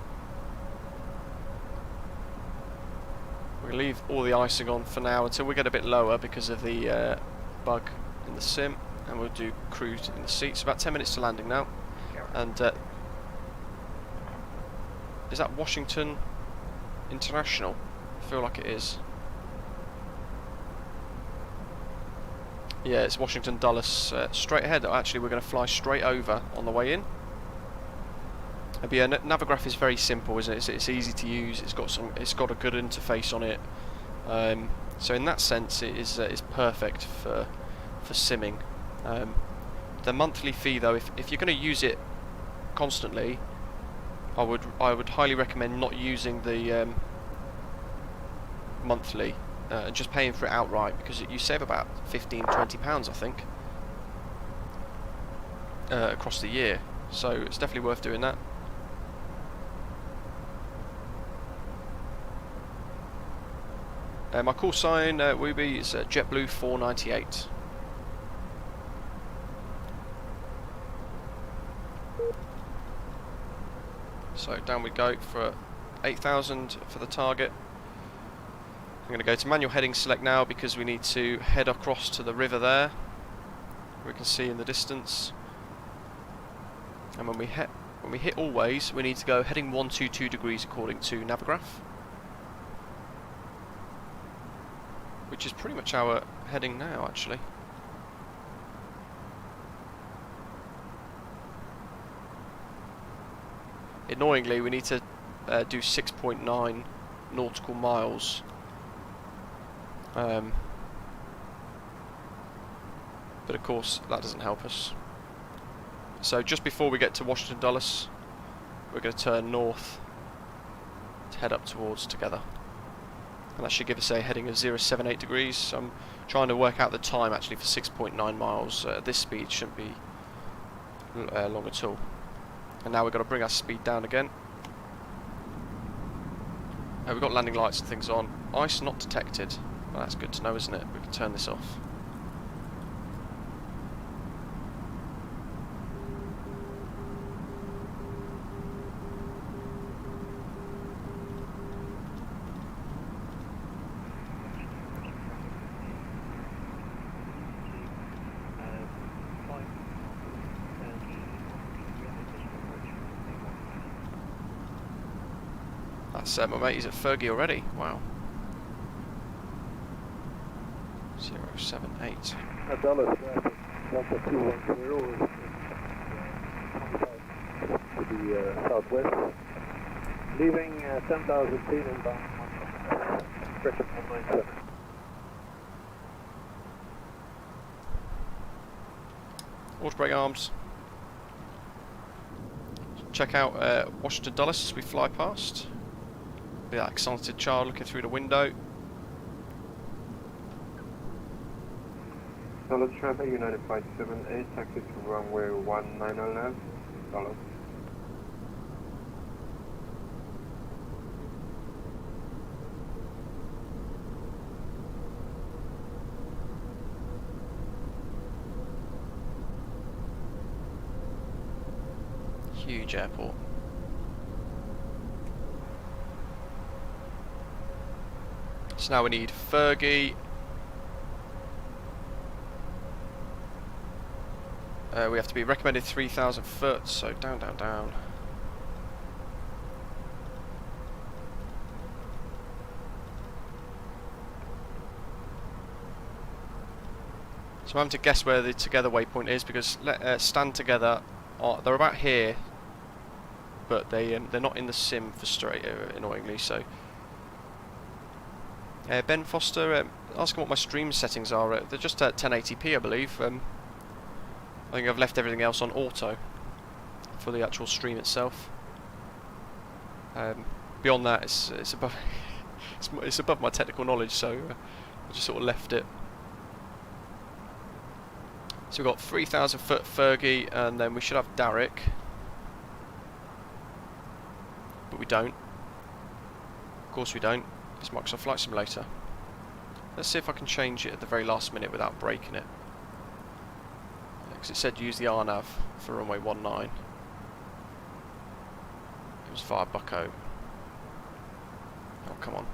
[SPEAKER 1] We'll leave all the icing on for now until we get a bit lower because of the bug in the sim, and we'll do cruise in the seats. About 10 minutes to landing now. And is that Washington International? I feel like it is. Yeah, it's Washington Dulles. Straight ahead. Actually, we're going to fly straight over on the way in. But yeah, Navigraph is very simple, isn't it? It's easy to use. It's got a good interface on it. So in that sense, it is perfect for simming. The monthly fee, though, if you're going to use it constantly, I would highly recommend not using the monthly and just paying for it outright, because you save about £15–20 I think across the year, so it's definitely worth doing that. My call sign Wooby is JetBlue 498. So down we go for 8,000 for the target. I'm going to go to manual heading select now, because we need to head across to the river there, we can see in the distance. And when we hit always, we need to go heading 122 degrees according to Navigraph, which is pretty much our heading now actually. Annoyingly, we need to do 6.9 nautical miles. But of course, that doesn't help us. So just before we get to Washington Dulles, we're going to turn north to head up towards Together. And that should give us a heading of 078 degrees. So I'm trying to work out the time actually for 6.9 miles. This speed shouldn't be long at all. And now we've got to bring our speed down again. We've got landing lights and things on. Ice not detected. Well, that's good to know, isn't it? We can turn this off. That's my mate, he's at Fergie already. Wow. 078.
[SPEAKER 6] Dulles traffic 121 to the southwest. Leaving 10,000 feet and bound 197.
[SPEAKER 1] Auto brake arms. Check out Washington Dulles as we fly past. Be that excited child looking through the window.
[SPEAKER 6] Dulles traffic United 578, taxi to runway 19 left, Dulles.
[SPEAKER 1] Huge airport. So now we need Fergie. We have to be recommended 3,000 foot, so down, down, down. So I'm having to guess where the Together waypoint is, because Stand Together, they're about here, but they're not in the sim for straight, annoyingly. So Ben Foster, asking what my stream settings are. They're just at 1080p, I believe. I think I've left everything else on auto for the actual stream itself. Beyond that, it's above it's above my technical knowledge, so I just sort of left it. So we've got 3,000 foot Fergie, and then we should have Derek, but we don't. Of course we don't. It's Microsoft Flight Simulator. Let's see if I can change it at the very last minute without breaking it. Because it said use the RNAV for runway 19. It was via Bucko. Oh, come on.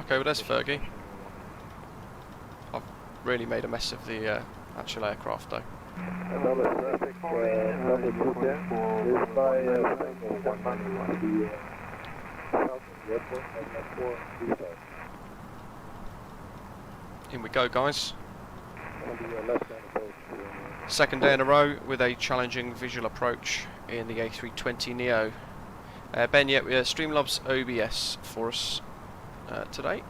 [SPEAKER 1] Okay, well there's Fergie. I've really made a mess of the actual aircraft though.
[SPEAKER 6] Dulles traffic, number 2 there, is by the south of the airport, and 4
[SPEAKER 1] In we go, guys.
[SPEAKER 6] on the left hand approach to
[SPEAKER 1] Second day in a row with a challenging visual approach in the A320neo. Ben, yeah, Streamlabs OBS for us. today.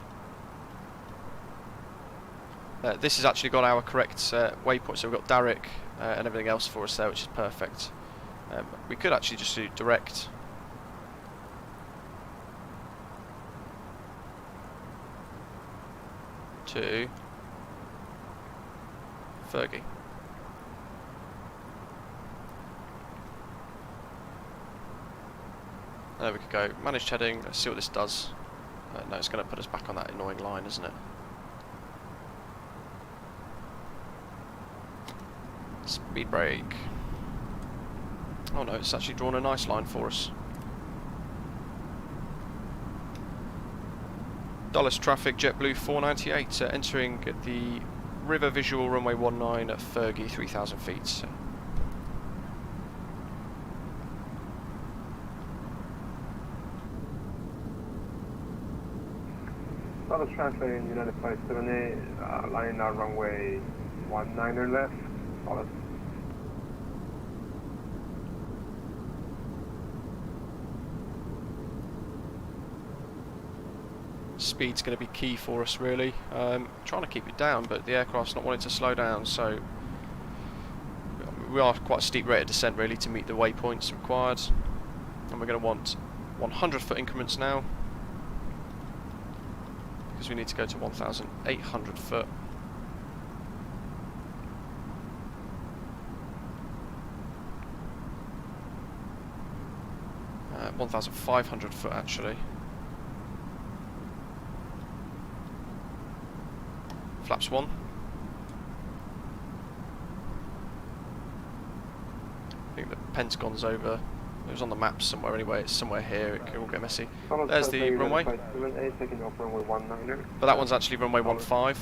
[SPEAKER 1] This has actually got our correct waypoint, so we've got Derek and everything else for us there, which is perfect. We could actually just do direct. To Fergie. There we could go. Managed heading. Let's see what this does. No, it's going to put us back on that annoying line, isn't it? Speed brake. Oh no, it's actually drawn a nice line for us. Dulles traffic, JetBlue 498, entering the river visual runway 19 at Fergie, 3,000 feet.
[SPEAKER 6] Dulles traffic in United Flight 78, line out runway 19 left. Dulles.
[SPEAKER 1] Speed's going to be key for us, really. Trying to keep it down, but the aircraft's not wanting to slow down, so we are quite a steep rate of descent, really, to meet the waypoints required. And we're going to want 100-foot increments now, because we need to go to 1,800 foot. Uh, 1,500 foot, actually. Flaps 1. I think the Pentagon's over. It was on the map somewhere anyway. It's somewhere here. It could all get messy. There's the runway. But that one's actually runway 15.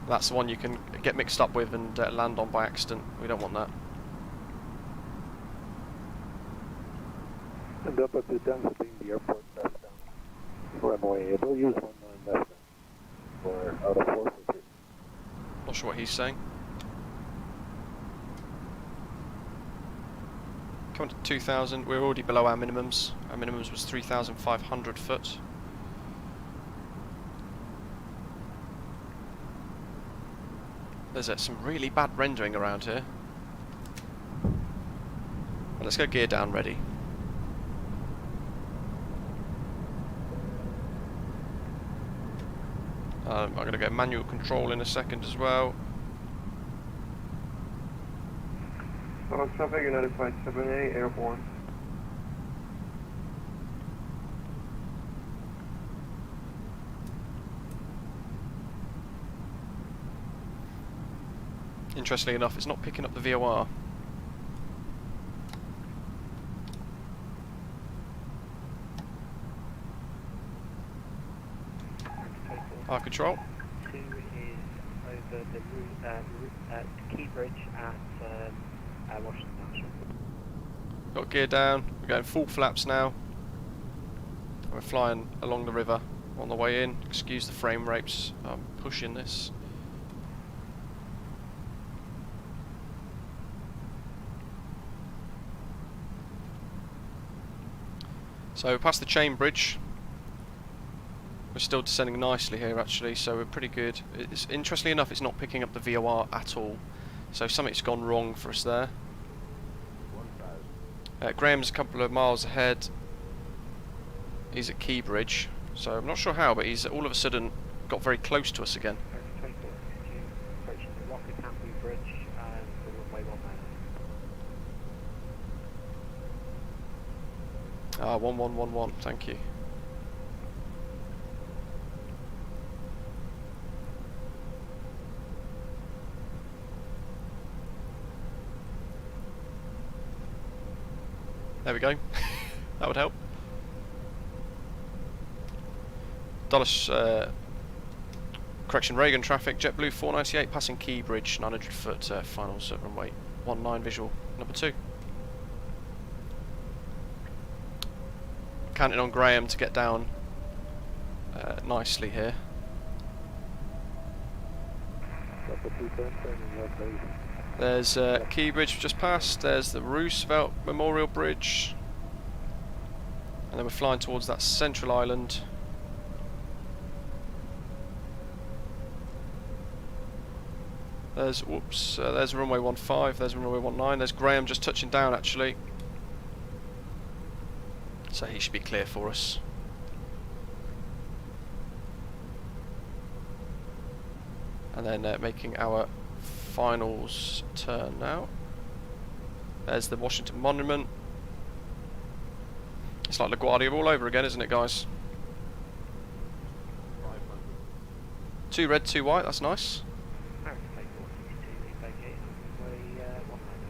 [SPEAKER 1] That's the one you can get mixed up with and land on by accident. We don't want that.
[SPEAKER 6] And up at the density, the airport left down. Runway, we'll use 19 left down. For out of 4.
[SPEAKER 1] Not sure what he's saying. Coming to 2,000. We're already below our minimums. Our minimums was 3,500 foot. There's some really bad rendering around here. Well, let's go gear down ready. I'm going to go manual control in a second as well.
[SPEAKER 6] Dulles traffic, United Flight 78, airborne.
[SPEAKER 1] Interestingly enough, it's not picking up the VOR. Our control.
[SPEAKER 4] 2 is over the Key Bridge at Washington National.
[SPEAKER 1] Got gear down. We're going full flaps now. We're flying along the river on the way in. Excuse the frame rates. I'm pushing this. So past the chain bridge. We're still descending nicely here, actually, so we're pretty good. Interestingly enough, it's not picking up the VOR at all, so something's gone wrong for us there. Graham's a couple of miles ahead. He's at Key Bridge, so I'm not sure how, but he's all of a sudden got very close to us again.
[SPEAKER 4] Approaching the Rocket Bridge and the runway 19.
[SPEAKER 1] 1111, thank you. There we go. That would help. Dulles, correction, Reagan traffic, JetBlue 498 passing Key Bridge, 900 foot finals at runway 19 visual number 2. Counting on Graham to get down nicely here. There's Key Bridge just passed, there's the Roosevelt Memorial Bridge, and then we're flying towards that central island. There's, whoops, there's runway 15, there's runway 19, there's Graham just touching down actually. So he should be clear for us. And then making our finals turn now. There's the Washington Monument. It's like LaGuardia all over again, isn't it, guys? 2 red, 2 white, that's nice.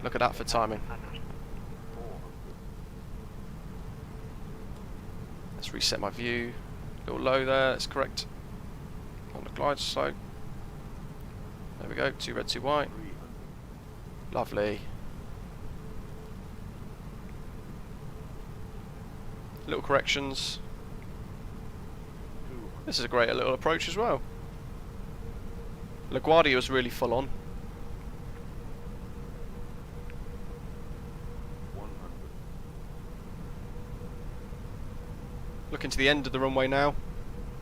[SPEAKER 1] Look at that for timing. Let's reset my view. A little low there, that's correct. On the glide slope. There we go, 2 red, 2 white. Lovely. Little corrections. This is a great little approach as well. LaGuardia was really full on. Looking to the end of the runway now.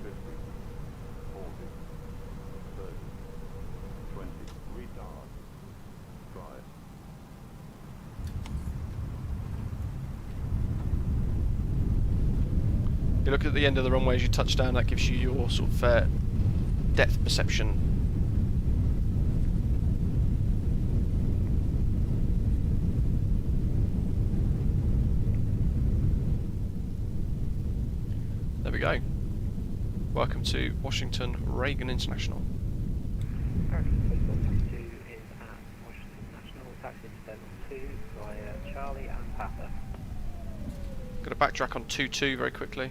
[SPEAKER 6] 50, 40, 30, 20, retard, drive.
[SPEAKER 1] You look at the end of the runway as you touch down, that gives you your sort of depth perception. There we go. Welcome to Washington Reagan International.
[SPEAKER 4] Charlie and Papa.
[SPEAKER 1] Got to backtrack on 22 very quickly.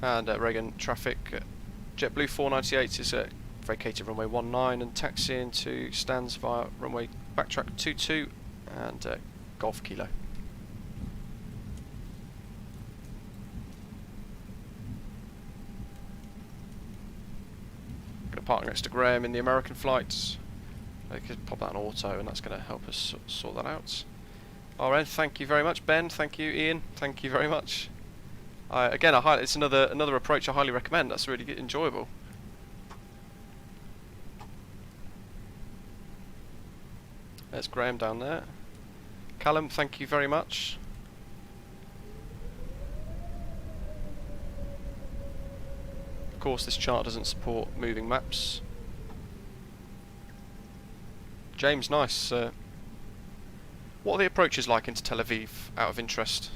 [SPEAKER 1] And Reagan traffic. JetBlue 498 is vacated runway 19 and taxiing to stands via runway backtrack 22 and Golf Kilo. Going to park next to Graham in the American flights. I could pop that on auto and that's going to help us sort that out. RN, thank you very much. Ben, thank you. Ian, thank you very much. Again, it's another approach I highly recommend. That's really enjoyable. There's Graham down there. Callum, thank you very much. Of course, this chart doesn't support moving maps. James, nice. What are the approaches like into Tel Aviv, out of interest?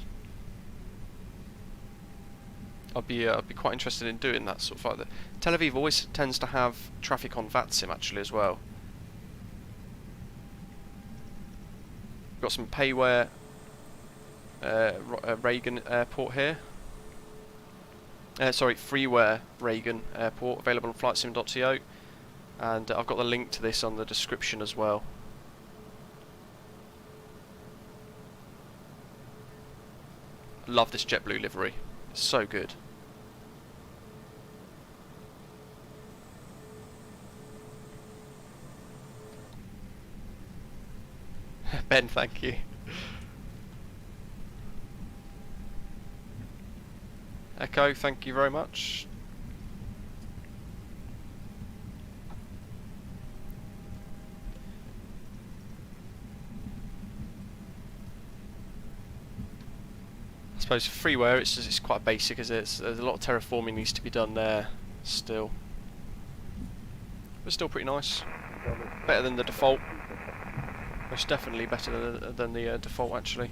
[SPEAKER 1] I'd be quite interested in doing that sort of like that. Tel Aviv always tends to have traffic on VATSIM actually as well. We've got some payware Reagan Airport here. Sorry, freeware Reagan Airport, available on flightsim.to, and I've got the link to this on the description as well. Love this JetBlue livery. It's so good. Ben, thank you. Echo, thank you very much. I suppose freeware, it's quite basic, is it? There's a lot of terraforming needs to be done there still, but still pretty nice. Better than the default. Most definitely better than the default actually.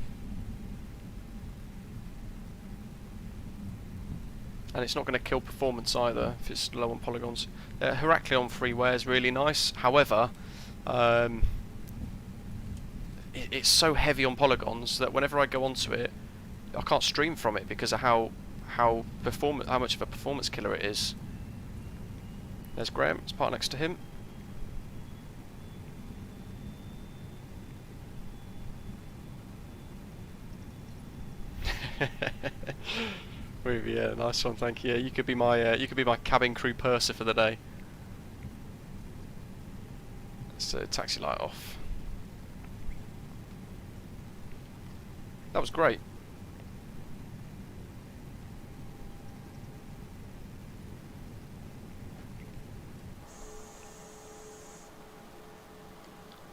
[SPEAKER 1] And it's not going to kill performance either if it's low on polygons. Heraklion freeware is really nice. However, it's so heavy on polygons that whenever I go onto it, I can't stream from it because of how much of a performance killer it is. There's Graham. It's parked next to him. Yeah, nice one, thank you. You could be my cabin crew purser for the day. So taxi light off. That was great.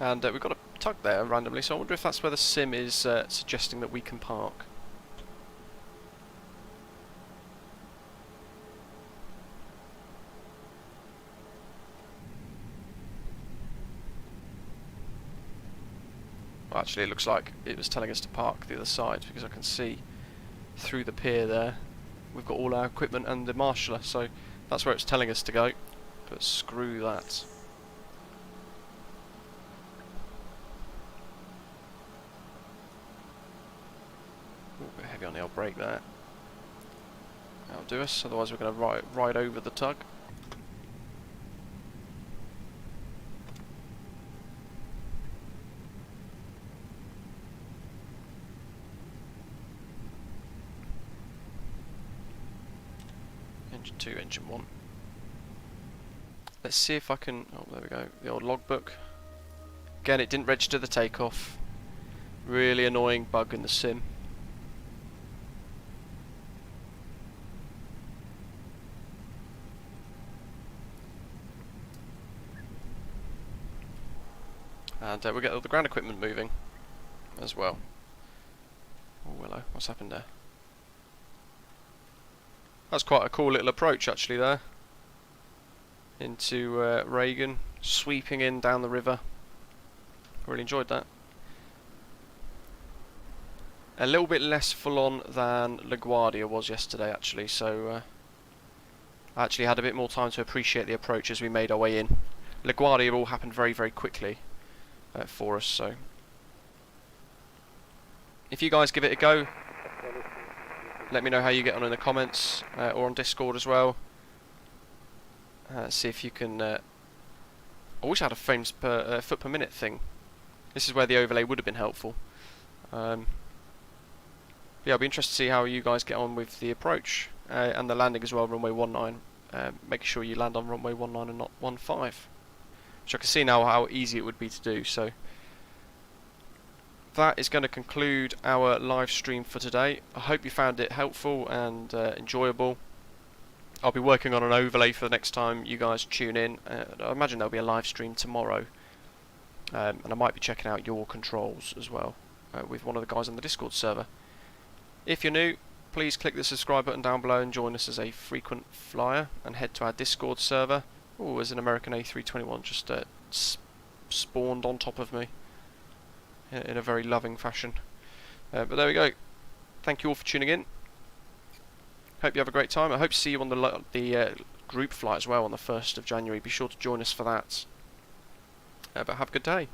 [SPEAKER 1] And we've got a tug there randomly, so I wonder if that's where the sim is suggesting that we can park. Well, actually, it looks like it was telling us to park the other side, because I can see through the pier there we've got all our equipment and the marshaller, so that's where it's telling us to go. But screw that. Ooh, a bit heavy on the old brake there. That'll do us, otherwise we're going to ride over the tug. Engine 2, engine 1. Let's see if I can... oh, there we go, the old logbook. Again, it didn't register the takeoff. Really annoying bug in the sim. And we'll get all the ground equipment moving as well. Oh, hello, what's happened there? That's quite a cool little approach actually there. Into Reagan, sweeping in down the river. I really enjoyed that. A little bit less full on than LaGuardia was yesterday actually, so I actually had a bit more time to appreciate the approach as we made our way in. LaGuardia all happened very, very quickly for us, so if you guys give it a go, let me know how you get on in the comments or on Discord as well. See if you can... I wish I had a frames per foot per minute thing. This is where the overlay would have been helpful. Yeah, I'll be interested to see how you guys get on with the approach and the landing as well, runway 19. Making sure you land on runway 19 and not 15. Which I can see now how easy it would be to do. So that is going to conclude our live stream for today. I hope you found it helpful and enjoyable. I'll be working on an overlay for the next time you guys tune in. I imagine there'll be a live stream tomorrow. And I might be checking out your controls as well with one of the guys on the Discord server. If you're new, please click the subscribe button down below and join us as a frequent flyer and head to our Discord server. Oh, there's an American A321 just spawned on top of me in a very loving fashion. But there we go. Thank you all for tuning in. Hope you have a great time. I hope to see you on the group flight as well on the 1st of January. Be sure to join us for that. But have a good day.